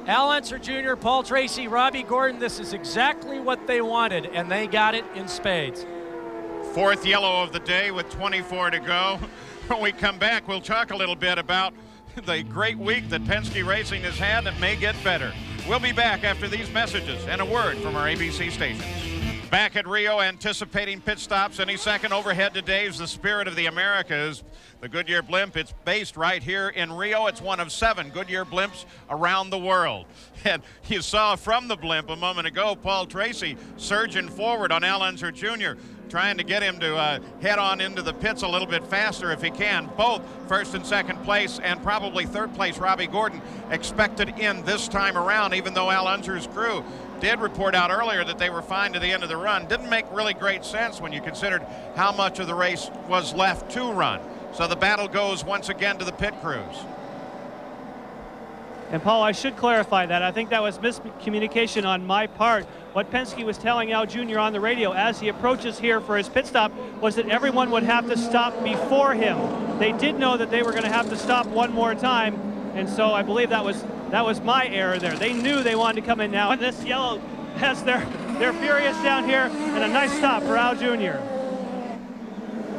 Al Unser Jr., Paul Tracy, Robbie Gordon, this is exactly what they wanted, and they got it in spades. 4th yellow of the day with 24 to go. When we come back, we'll talk a little bit about the great week that Penske Racing has had that may get better. We'll be back after these messages and a word from our ABC stations. Back at Rio, anticipating pit stops any second. Overhead today is the Spirit of the Americas, the Goodyear blimp. It's based right here in Rio. It's one of 7 Goodyear blimps around the world. And you saw from the blimp a moment ago, Paul Tracy surging forward on Al Unser Jr., trying to get him to head on into the pits a little bit faster if he can. Both 1st and 2nd place, and probably 3rd place Robbie Gordon expected in this time around, even though Al Unser's crew did report out earlier that they were fine to the end of the run. Didn't make really great sense when you considered how much of the race was left to run. So the battle goes once again to the pit crews. And Paul, I should clarify that. I think that was miscommunication on my part. What Penske was telling Al Jr. on the radio as he approaches here for his pit stop was that everyone would have to stop before him. They did know that they were going to have to stop one more time, and so I believe that was my error there. They knew they wanted to come in now, and this yellow has they're furious down here, and a nice stop for Al Jr.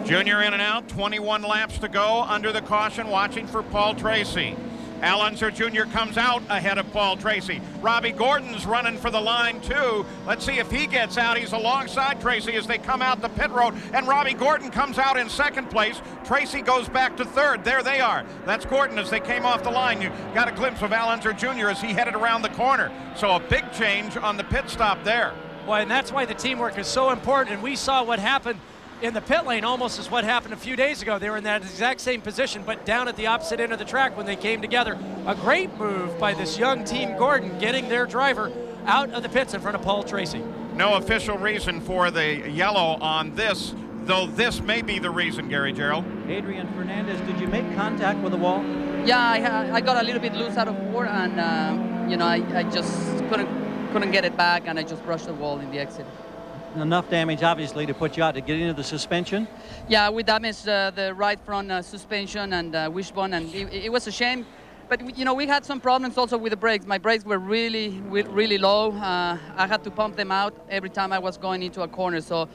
Junior in and out, 21 laps to go under the caution, watching for Paul Tracy. Al Unser Jr. comes out ahead of Paul Tracy. Robbie Gordon's running for the line too. Let's see if he gets out. He's alongside Tracy as they come out the pit road, and Robbie Gordon comes out in second place. Tracy goes back to third. There they are. That's Gordon as they came off the line. You got a glimpse of Al Unser Jr. as he headed around the corner. So a big change on the pit stop there. Well, and that's why the teamwork is so important, and we saw what happened in the pit lane almost as what happened a few days ago. They were in that exact same position, but down at the opposite end of the track when they came together. A great move by this young team Gordon, getting their driver out of the pits in front of Paul Tracy. No official reason for the yellow on this, though this may be the reason, Gary Gerald. Adrian Fernandez, did you make contact with the wall? Yeah, I got a little bit loose out of four, and you know, I just couldn't get it back, and I just brushed the wall in the exit. Enough damage, obviously, to put you out to get into the suspension? Yeah, we damaged the right front suspension and wishbone, and it was a shame. But, you know, we had some problems also with the brakes. My brakes were really low. I had to pump them out every time I was going into a corner. So,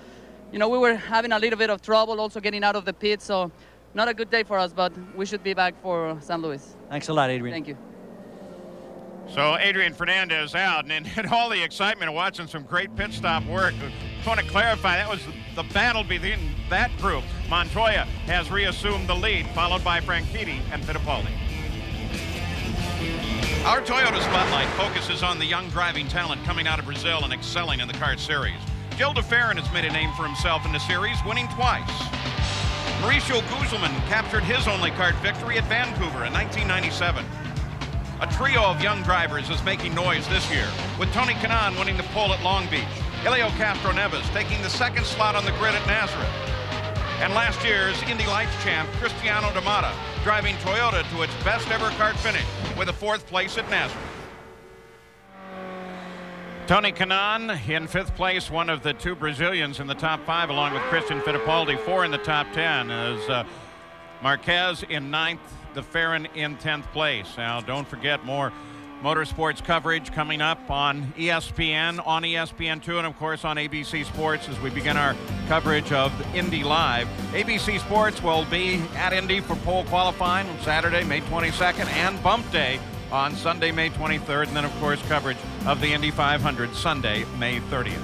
you know, we were having a little bit of trouble also getting out of the pit. So, not a good day for us, but we should be back for St. Louis. Thanks a lot, Adrian. Thank you. So Adrian Fernandez out, and all the excitement of watching some great pit stop work. I want to clarify, that was the battle between that group. Montoya has reassumed the lead, followed by Franchitti and Fittipaldi. Our Toyota Spotlight focuses on the young driving talent coming out of Brazil and excelling in the kart series. Gil de Ferran has made a name for himself in the series, winning twice. Mauricio Guzman captured his only kart victory at Vancouver in 1997. A trio of young drivers is making noise this year, with Tony Kanaan winning the pole at Long Beach, Helio Castroneves taking the second slot on the grid at Nazareth, and last year's Indy Lights champ Cristiano D'Amata driving Toyota to its best ever kart finish with a 4th place at Nazareth. Tony Kanaan in 5th place, one of the 2 Brazilians in the top 5, along with Christian Fittipaldi, 4 in the top 10, as Marquez in 9th, de Ferran in 10th place. Now, don't forget more motorsports coverage coming up on ESPN, on ESPN2, and of course on ABC Sports as we begin our coverage of Indy Live. ABC Sports will be at Indy for pole qualifying on Saturday, May 22nd, and Bump Day on Sunday, May 23rd, and then of course coverage of the Indy 500 Sunday, May 30th.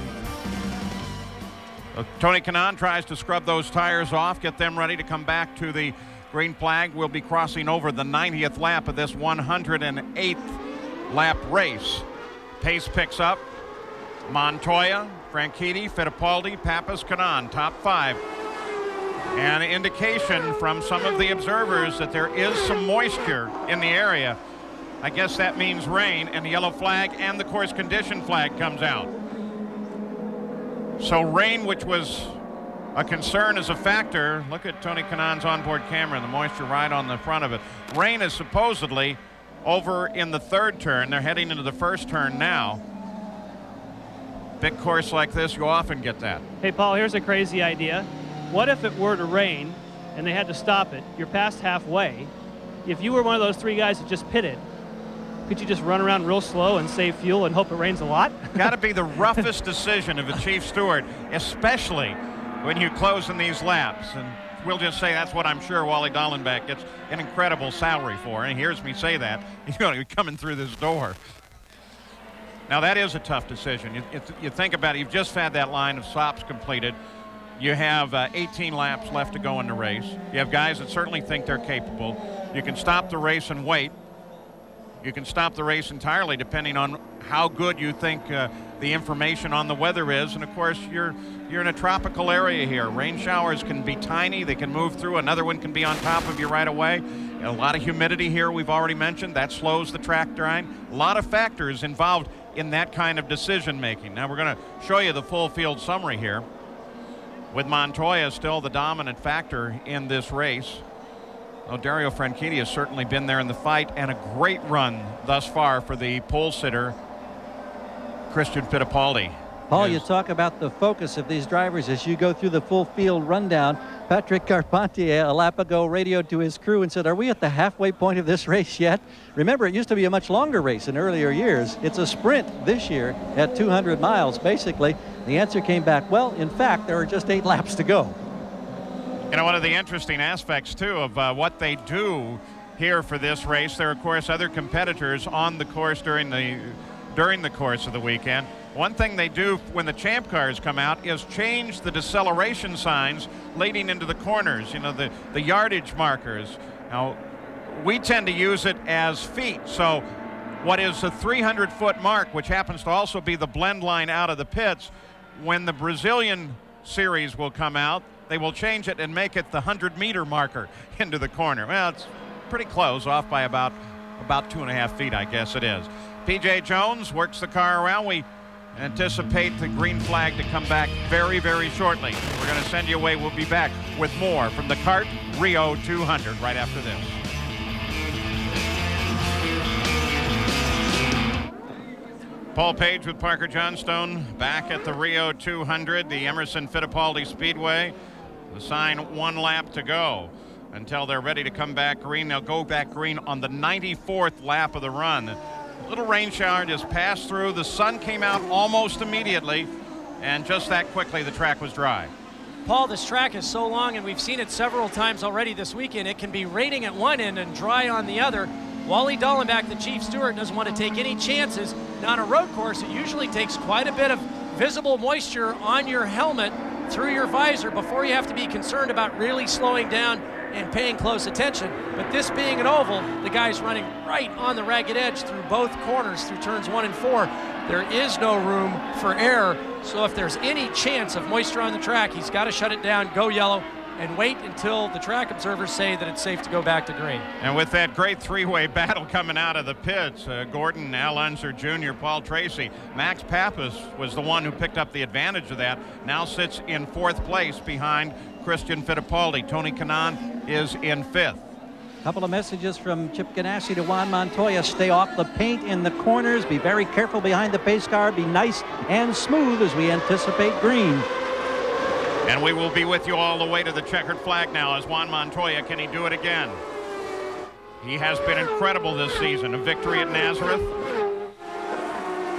Tony Kanaan tries to scrub those tires off, get them ready to come back to the green flag. Will be crossing over the 90th lap of this 108th lap race. Pace picks up. Montoya, Franchitti, Fittipaldi, Pappas, Kanaan, top 5. And an indication from some of the observers that there is some moisture in the area. I guess that means rain, and the yellow flag and the course condition flag comes out. So rain, which was a concern, is a factor. Look at Tony Kanaan's onboard camera, the moisture right on the front of it. Rain is supposedly over in the 3rd turn. They're heading into the 1st turn now. Big course like this, you often get that. Hey, Paul, here's a crazy idea. What if it were to rain and they had to stop it? You're past halfway. If you were one of those 3 guys that just pitted, could you just run around real slow and save fuel and hope it rains a lot? Got to be the roughest decision of a chief steward, especially when you close in these laps. And we'll just say that's what I'm sure Wally Dallenbach gets an incredible salary for. And he hears me say that, he's going to be coming through this door. Now that is a tough decision. You think about it, you've just had that line of stops completed. You have 18 laps left to go in the race. You have guys that certainly think they're capable. You can stop the race and wait. You can stop the race entirely depending on how good you think the information on the weather is. And of course, you're in a tropical area here. Rain showers can be tiny. They can move through. Another one can be on top of you right away. A lot of humidity here, we've already mentioned. That slows the track drying. A lot of factors involved in that kind of decision making. Now we're going to show you the full field summary here, with Montoya still the dominant factor in this race. Well, Dario Franchitti has certainly been there in the fight, and a great run thus far for the pole sitter, Christian Fittipaldi. Paul, you talk about the focus of these drivers as you go through the full field rundown. Patrick Carpentier a lap ago radioed to his crew and said, are we at the halfway point of this race yet? Remember, it used to be a much longer race in earlier years. It's a sprint this year at 200 miles, basically. The answer came back, well, in fact, there are just 8 laps to go. You know, one of the interesting aspects, too, of what they do here for this race, there are, of course, other competitors on the course during the course of the weekend. One thing they do when the champ cars come out is change the deceleration signs leading into the corners, you know, the yardage markers. Now, we tend to use it as feet. So what is a 300-foot mark, which happens to also be the blend line out of the pits, when the Brazilian series will come out, they will change it and make it the 100-meter marker into the corner. Well, it's pretty close, off by about 2.5 feet, I guess it is. P.J. Jones works the car around. We anticipate the green flag to come back very, very shortly. We're going to send you away. We'll be back with more from the CART Rio 200 right after this. Paul Page with Parker Johnstone back at the Rio 200, the Emerson Fittipaldi Speedway. The sign 1 lap to go until they're ready to come back green. They'll go back green on the 94th lap of the run. A little rain shower just passed through. The sun came out almost immediately, and just that quickly the track was dry. Paul, this track is so long, and we've seen it several times already this weekend. It can be raining at one end and dry on the other. Wally Dallenbach, the chief steward, doesn't want to take any chances. Now, on a road course, it usually takes quite a bit of visible moisture on your helmet through your visor before you have to be concerned about really slowing down and paying close attention. But this being an oval, the guy's running right on the ragged edge through both corners through turns 1 and 4. There is no room for error, so if there's any chance of moisture on the track, he's got to shut it down, go yellow, and wait until the track observers say that it's safe to go back to green. And with that great 3-way battle coming out of the pits, Gordon, Al Unser Jr., Paul Tracy, Max Pappas was the one who picked up the advantage of that, now sits in 4th place behind Christian Fittipaldi. Tony Kanaan is in 5th. Couple of messages from Chip Ganassi to Juan Montoya. Stay off the paint in the corners. Be very careful behind the pace car. Be nice and smooth as we anticipate green. And we will be with you all the way to the checkered flag now as Juan Montoya. Can he do it again? He has been incredible this season. A victory at Nazareth.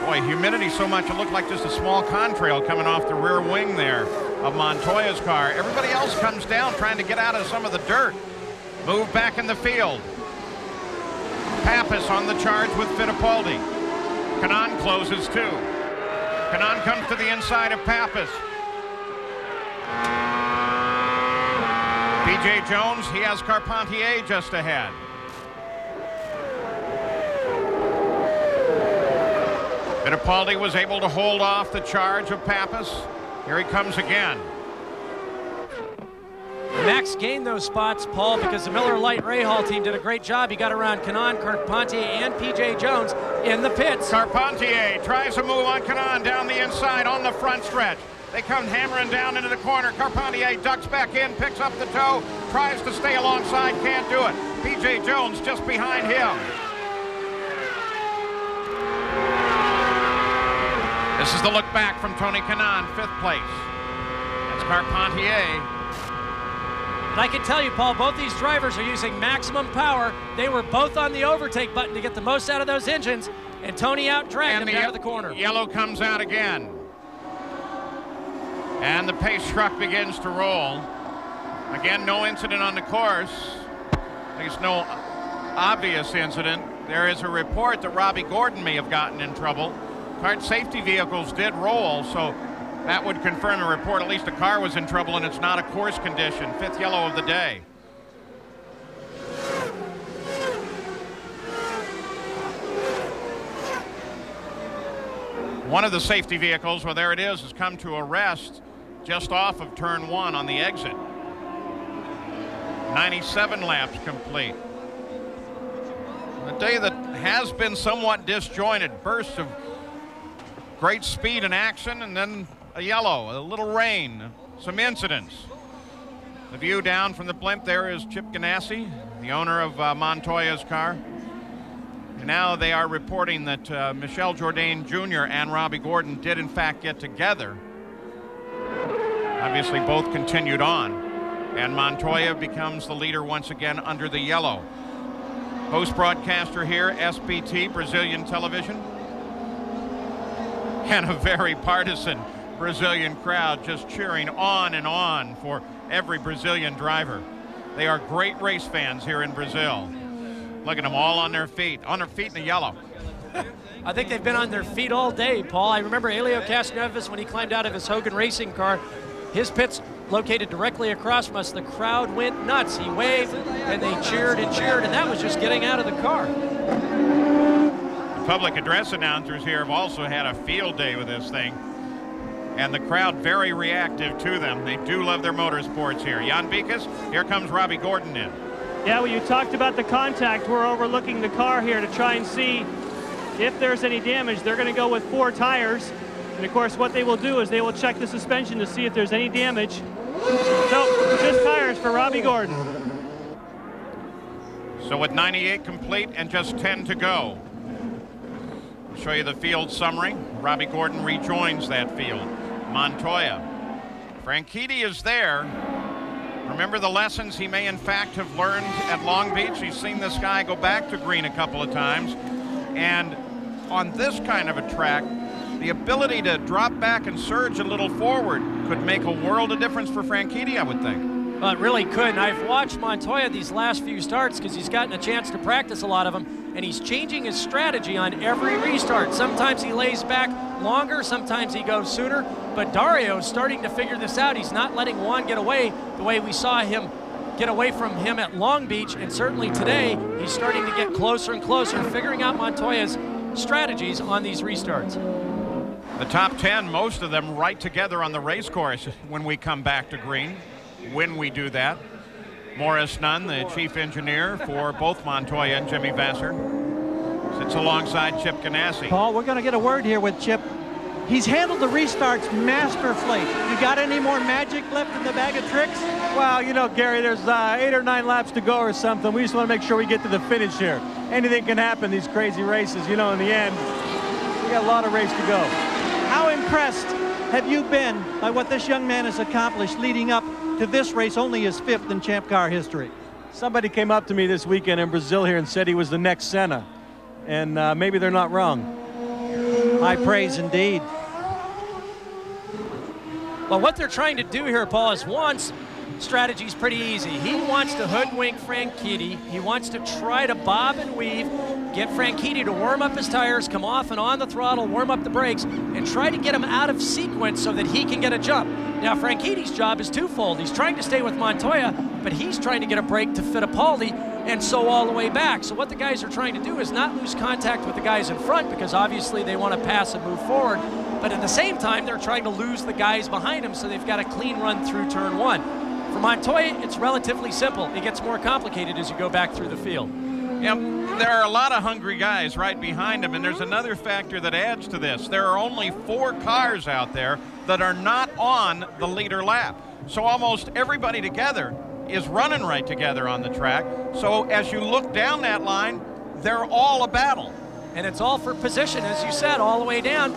Boy, humidity so much it looked like just a small contrail coming off the rear wing there of Montoya's car. Everybody else comes down trying to get out of some of the dirt. Move back in the field. Pappas on the charge with Fittipaldi. Kanaan closes too. Kanaan comes to the inside of Pappas. P.J. Jones, he has Carpentier just ahead. Fittipaldi was able to hold off the charge of Pappas. Here he comes again. Max gained those spots, Paul, because the Miller Lite Rahal team did a great job. He got around Kanaan, Carpentier, and P.J. Jones in the pits. Carpentier tries to move on Kanaan down the inside on the front stretch. They come hammering down into the corner. Carpentier ducks back in, picks up the toe, tries to stay alongside, can't do it. P.J. Jones just behind him. This is the look back from Tony Kanaan, 5th place. That's Carpentier. And I can tell you, Paul, both these drivers are using maximum power. They were both on the overtake button to get the most out of those engines, and Tony out-dragged him down to the corner. Yellow comes out again. And the pace truck begins to roll. Again, no incident on the course. At least no obvious incident. There is a report that Robbie Gordon may have gotten in trouble. Kart safety vehicles did roll, so that would confirm the report. At least the car was in trouble, and it's not a course condition. 5th yellow of the day. One of the safety vehicles, well, there it is, has come to a rest just off of turn 1 on the exit. 97 laps complete. A day that has been somewhat disjointed. Bursts of great speed and action, and then a yellow, a little rain, some incidents. The view down from the blimp there is Chip Ganassi, the owner of Montoya's car. And now they are reporting that Michel Jourdain Jr. and Robbie Gordon did in fact get together. Obviously both continued on, and Montoya becomes the leader once again under the yellow. Host broadcaster here, SBT, Brazilian television. And a very partisan Brazilian crowd just cheering on and on for every Brazilian driver. They are great race fans here in Brazil. Look at them all on their feet in the yellow. I think they've been on their feet all day, Paul. I remember Helio Castroneves when he climbed out of his Hogan racing car. His pit's located directly across from us. The crowd went nuts. He waved, and they cheered, and that was just getting out of the car. The public address announcers here have also had a field day with this thing, and the crowd very reactive to them. They do love their motorsports here. Jan Bikas, here comes Robbie Gordon in. Yeah, well, you talked about the contact. We're overlooking the car here to try and see if there's any damage. They're going to go with 4 tires. And, of course, what they will do is they will check the suspension to see if there's any damage. So, just tires for Robbie Gordon. So with 98 complete and just 10 to go, I'll show you the field summary. Robbie Gordon rejoins that field. Montoya. Franchitti is there. Remember the lessons he may in fact have learned at Long Beach. He's seen this guy go back to green a couple of times. And on this kind of a track, the ability to drop back and surge a little forward could make a world of difference for Franchitti, I would think. Well, it really could. And I've watched Montoya these last few starts because he's gotten a chance to practice a lot of them, and he's changing his strategy on every restart. Sometimes he lays back longer, sometimes he goes sooner, but Dario's starting to figure this out. He's not letting Juan get away the way we saw him get away from him at Long Beach, and certainly today he's starting to get closer and closer, figuring out Montoya's strategies on these restarts. The top 10, most of them right together on the race course when we come back to green, when we do that. Morris Nunn, the chief engineer for both Montoya and Jimmy Vasser, sits alongside Chip Ganassi. Paul, we're going to get a word here with Chip. He's handled the restarts masterfully. You got any more magic left in the bag of tricks? Well, you know, Gary, there's 8 or 9 laps to go or something. We just want to make sure we get to the finish here. Anything can happen, these crazy races. You know, in the end, we got a lot of race to go. How impressed have you been by what this young man has accomplished leading up to this race, only his 5th in Champ Car history? Somebody came up to me this weekend in Brazil here and said he was the next Senna. And maybe they're not wrong. High praise indeed. Well, what they're trying to do here, Paul, is Juan's strategy is pretty easy. He wants to hoodwink Franchitti. He wants to try to bob and weave, get Franchitti to warm up his tires, come off and on the throttle, warm up the brakes, and try to get him out of sequence so that he can get a jump. Now, Franchitti's job is twofold. He's trying to stay with Montoya, but he's trying to get a break to Fittipaldi, and so all the way back. So what the guys are trying to do is not lose contact with the guys in front, because obviously they want to pass and move forward, but at the same time, they're trying to lose the guys behind them, so they've got a clean run through turn 1. For Montoya, it's relatively simple. It gets more complicated as you go back through the field. Yeah, there are a lot of hungry guys right behind him, and there's another factor that adds to this. There are only 4 cars out there that are not on the leader lap. So almost everybody together is running right together on the track. So as you look down that line, they're all a battle. And it's all for position, as you said, all the way down,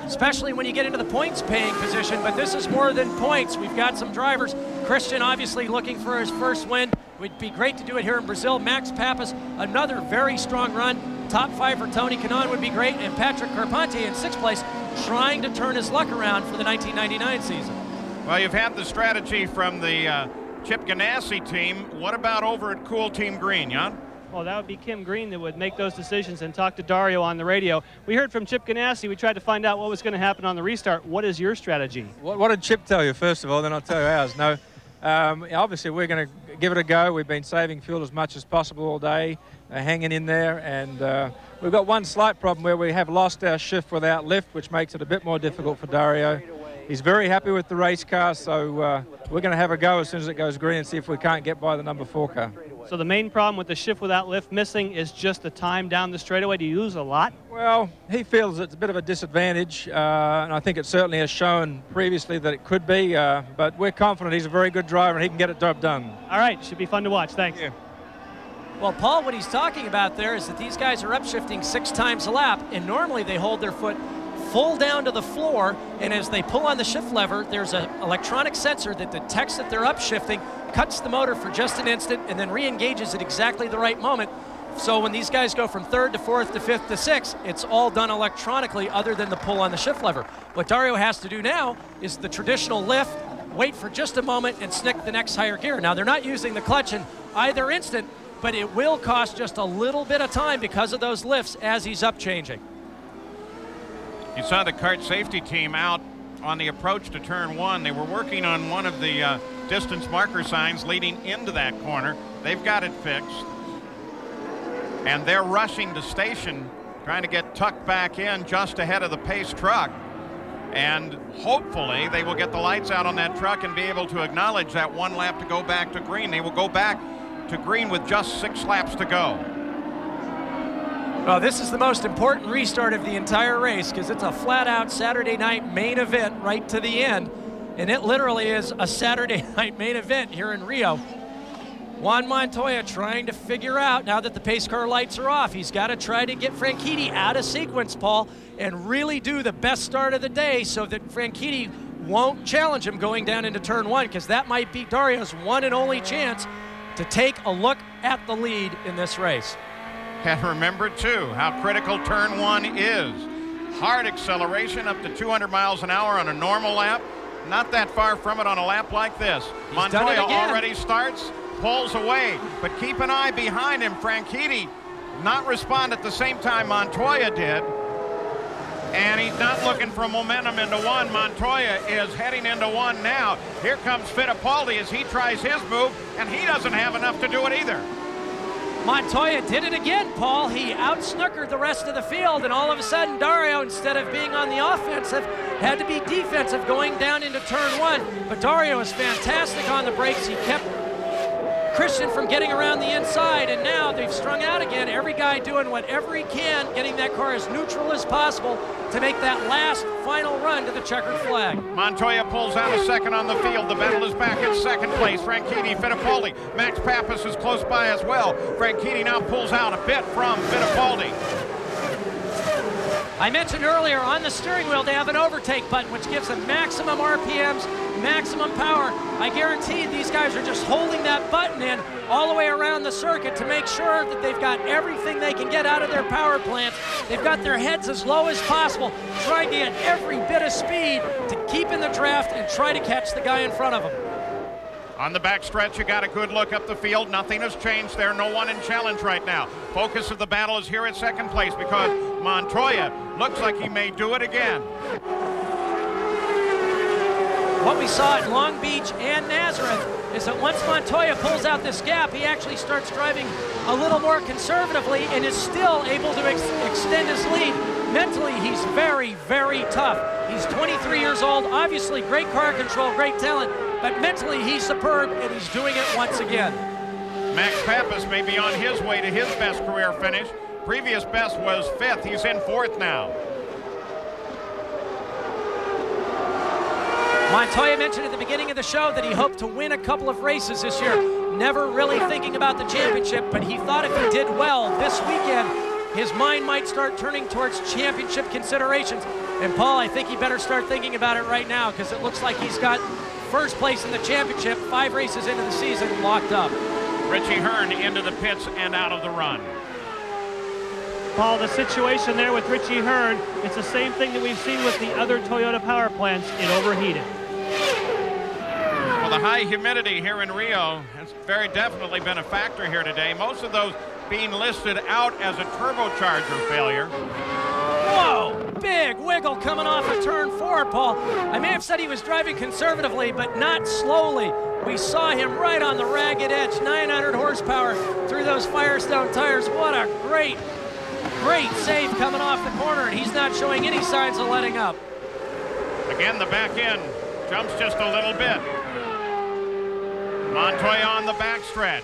especially when you get into the points-paying position. But this is more than points. We've got some drivers. Christian obviously looking for his first win. It would be great to do it here in Brazil. Max Pappas, another very strong run. Top 5 for Tony Kanaan would be great. And Patrick Carpentier in 6th place, trying to turn his luck around for the 1999 season. Well, you've had the strategy from the Chip Ganassi team. What about over at Cool Team Green, Jan? Well, that would be Kim Green that would make those decisions and talk to Dario on the radio. We heard from Chip Ganassi. We tried to find out what was going to happen on the restart. What is your strategy? What did Chip tell you, first of all? Then I'll tell you ours. No, obviously we're going to give it a go. We've been saving fuel as much as possible all day, hanging in there. And we've got one slight problem where we have lost our shift without lift, which makes it a bit more difficult for Dario. He's very happy with the race car, so we're going to have a go as soon as it goes green and see if we can't get by the number 4 car. So the main problem with the shift without lift missing is just the time down the straightaway. Do you lose a lot? Well, he feels it's a bit of a disadvantage, and I think it certainly has shown previously that it could be, but we're confident he's a very good driver and he can get it done. All right, should be fun to watch. Thanks. Thank you. Well, Paul, what he's talking about there is that these guys are upshifting 6 times a lap, and normally they hold their foot full down to the floor, and as they pull on the shift lever, there's an electronic sensor that detects that they're upshifting, cuts the motor for just an instant, and then re-engages at exactly the right moment. So when these guys go from 3rd to 4th to 5th to 6th, it's all done electronically other than the pull on the shift lever. What Dario has to do now is the traditional lift, wait for just a moment, and snick the next higher gear. Now, they're not using the clutch in either instant, but it will cost just a little bit of time because of those lifts as he's up changing. You saw the kart safety team out on the approach to turn 1. They were working on one of the distance marker signs leading into that corner. They've got it fixed. And they're rushing to station, trying to get tucked back in just ahead of the pace truck. And hopefully they will get the lights out on that truck and be able to acknowledge that 1 lap to go back to green. They will go back to green with just 6 laps to go. Well, this is the most important restart of the entire race because it's a flat-out Saturday night main event right to the end, and it literally is a Saturday night main event here in Rio. Juan Montoya trying to figure out, now that the pace car lights are off, he's got to try to get Franchitti out of sequence, Paul, and really do the best start of the day so that Franchitti won't challenge him going down into turn 1, because that might be Dario's one and only chance to take a look at the lead in this race. And remember, too, how critical turn 1 is. Hard acceleration up to 200 miles an hour on a normal lap. Not that far from it on a lap like this. Montoya already starts, pulls away, but keep an eye behind him. Franchitti not respond at the same time Montoya did. And he's not looking for momentum into 1. Montoya is heading into 1 now. Here comes Fittipaldi as he tries his move, and he doesn't have enough to do it either. Montoya did it again, Paul. He out-snookered the rest of the field, and all of a sudden Dario, instead of being on the offensive, had to be defensive going down into turn 1. But Dario was fantastic on the brakes. He kept Christian from getting around the inside, and now they've strung out again. Every guy doing whatever he can, getting that car as neutral as possible to make that last final run to the checkered flag. Montoya pulls out a second on the field. The battle is back in second place. Franchitti, Fittipaldi. Max Pappas is close by as well. Franchitti now pulls out a bit from Fittipaldi. I mentioned earlier on the steering wheel they have an overtake button which gives them maximum RPMs, maximum power. I guarantee these guys are just holding that button in all the way around the circuit to make sure that they've got everything they can get out of their power plants. They've got their heads as low as possible, trying to get every bit of speed to keep in the draft and try to catch the guy in front of them. On the backstretch, you got a good look up the field. Nothing has changed there. No one in challenge right now. Focus of the battle is here at second place because Montoya looks like he may do it again. What we saw at Long Beach and Nazareth is that once Montoya pulls out this gap, he actually starts driving a little more conservatively and is still able to extend his lead. Mentally, he's very, very tough. He's 23 years old, obviously great car control, great talent, but mentally he's superb and he's doing it once again. Max Pappas may be on his way to his best career finish. Previous best was 5th. He's in 4th now. Montoya mentioned at the beginning of the show that he hoped to win a couple of races this year. Never really thinking about the championship, but he thought if he did well this weekend, his mind might start turning towards championship considerations. And Paul, I think he better start thinking about it right now because it looks like he's got first place in the championship 5 races into the season locked up. Richie Hearn into the pits and out of the run. Paul, the situation there with Richie Hearn, it's the same thing that we've seen with the other Toyota power plants. It overheated. Well, the high humidity here in Rio has very definitely been a factor here today. Most of those being listed out as a turbocharger failure. Whoa, big wiggle coming off of turn 4, Paul. I may have said he was driving conservatively, but not slowly. We saw him right on the ragged edge, 900 horsepower through those Firestone tires. What a great save coming off the corner, and he's not showing any signs of letting up. Again, the back end jumps just a little bit. Montoya on the backstretch.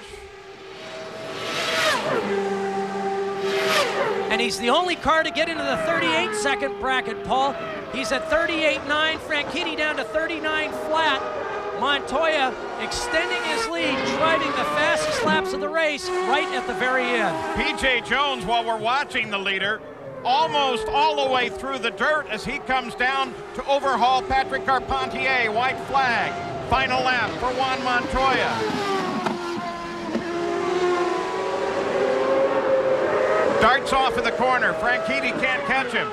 And he's the only car to get into the 38-second bracket, Paul. He's at 38.9, Franchitti down to 39 flat. Montoya extending his lead, driving the fastest laps of the race right at the very end. P.J. Jones, while we're watching the leader, almost all the way through the dirt as he comes down to overhaul Patrick Carpentier. White flag. Final lap for Juan Montoya. Darts off in the corner. Franchitti can't catch him.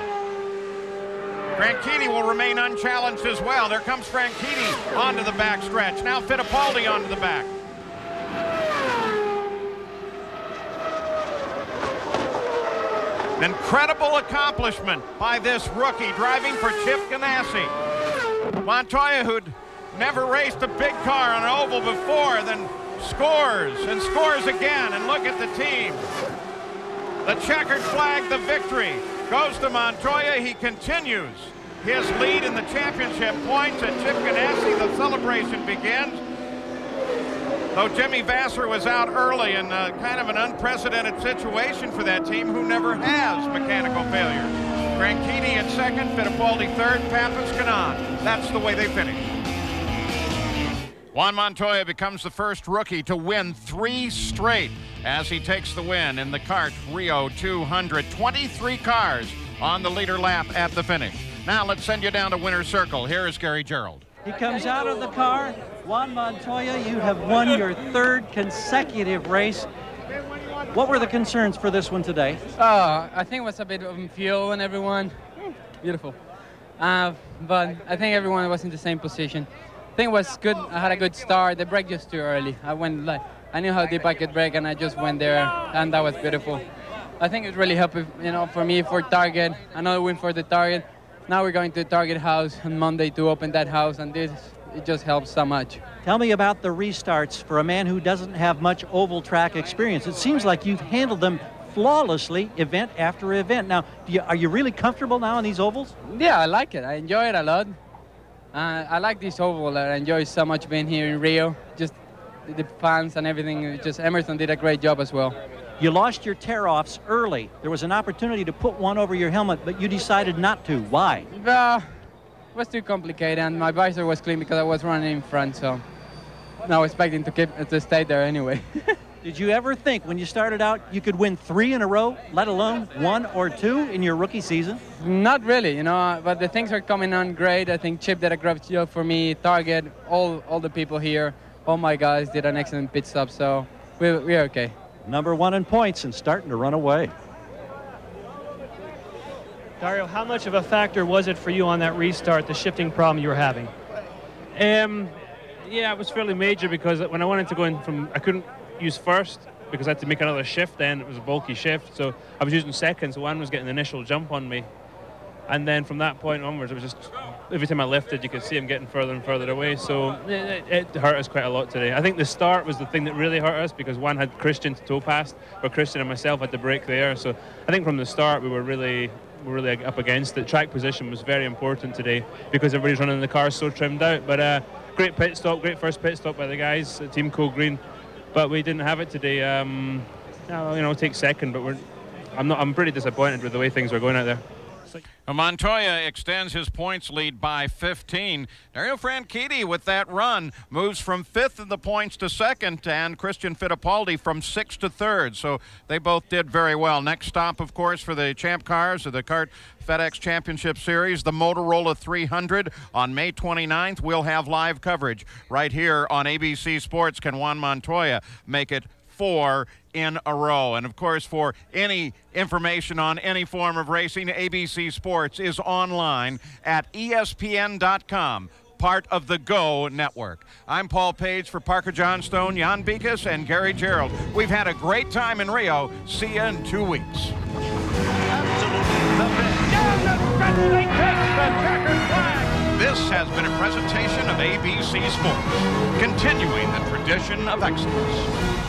Franchitti will remain unchallenged as well. There comes Franchitti onto the back stretch. Now Fittipaldi onto the back. An incredible accomplishment by this rookie driving for Chip Ganassi. Montoya, who'd never raced a big car on an oval before, then scores and scores again. And look at the team. The checkered flag, the victory, goes to Montoya. He continues his lead in the championship points at Chip Ganassi. The celebration begins. Though Jimmy Vasser was out early in kind of an unprecedented situation for that team, who never has mechanical failures. Franchitti at second, Fittipaldi third, Pappas Kanan. That's the way they finish. Juan Montoya becomes the first rookie to win 3 straight as he takes the win in the CART Rio 200. 23 cars on the leader lap at the finish. Now let's send you down to winner's circle. Here is Gary Gerald. He comes out of the car. Juan Montoya, you have won your 3rd consecutive race. What were the concerns for this one today? I think it was a bit of fuel and everyone. Beautiful. But I think everyone was in the same position. I think it was good. I had a good start. The brake just too early. I knew how deep I could brake, and I just went there, and that was beautiful. I think it really helped, for me, for Target. Another win for the Target. Now we're going to Target House on Monday to open that house, and it just helps so much. Tell me about the restarts for a man who doesn't have much oval track experience. It seems like you've handled them flawlessly, event after event. Now, are you really comfortable now in these ovals? Yeah, I like it. I enjoy it a lot. I like this oval. I enjoy so much being here in Rio. Just the fans and everything. Just Emerson did a great job as well. You lost your tear-offs early. There was an opportunity to put one over your helmet, but you decided not to. Why? It was too complicated, and my visor was clean because I was running in front, so I was expecting to stay there anyway. Did you ever think when you started out you could win 3 in a row, let alone 1 or 2 in your rookie season? Not really, but the things are coming on great. I think Chip did a great job for me, Target, all the people here, all my guys did an excellent pit stop, so we're okay. Number 1 in points and starting to run away. Dario, how much of a factor was it for you on that restart, the shifting problem you were having? Yeah, it was fairly major because when I wanted to go in I couldn't use first because I had to make another shift then. It was a bulky shift, so I was using second, so one was getting the initial jump on me. And then from that point onwards, it was just, every time I lifted, you could see him getting further and further away, so it hurt us quite a lot today. I think the start was the thing that really hurt us because one had Christian to tow past, but Christian and myself had to brake there, so I think from the start we were really up against it. Track position was very important today because everybody's running the car so trimmed out, but great pit stop, great first pit stop by the guys at Team Cool Green, but we didn't have it today. Take second, but I'm pretty disappointed with the way things were going out there. Montoya extends his points lead by 15. Dario Franchitti with that run moves from 5th in the points to 2nd, and Christian Fittipaldi from 6th to 3rd. So they both did very well. Next stop, of course, for the Champ Cars of the CART FedEx Championship Series, the Motorola 300 on May 29th. We'll have live coverage right here on ABC Sports. Can Juan Montoya make it 4 in a row? And of course, for any information on any form of racing, ABC Sports is online at ESPN.com, part of the Go Network. I'm Paul Page for Parker Johnstone, Jan Beekes, and Gary Gerald. We've had a great time in Rio. See you in 2 weeks. This has been a presentation of ABC Sports, continuing the tradition of excellence.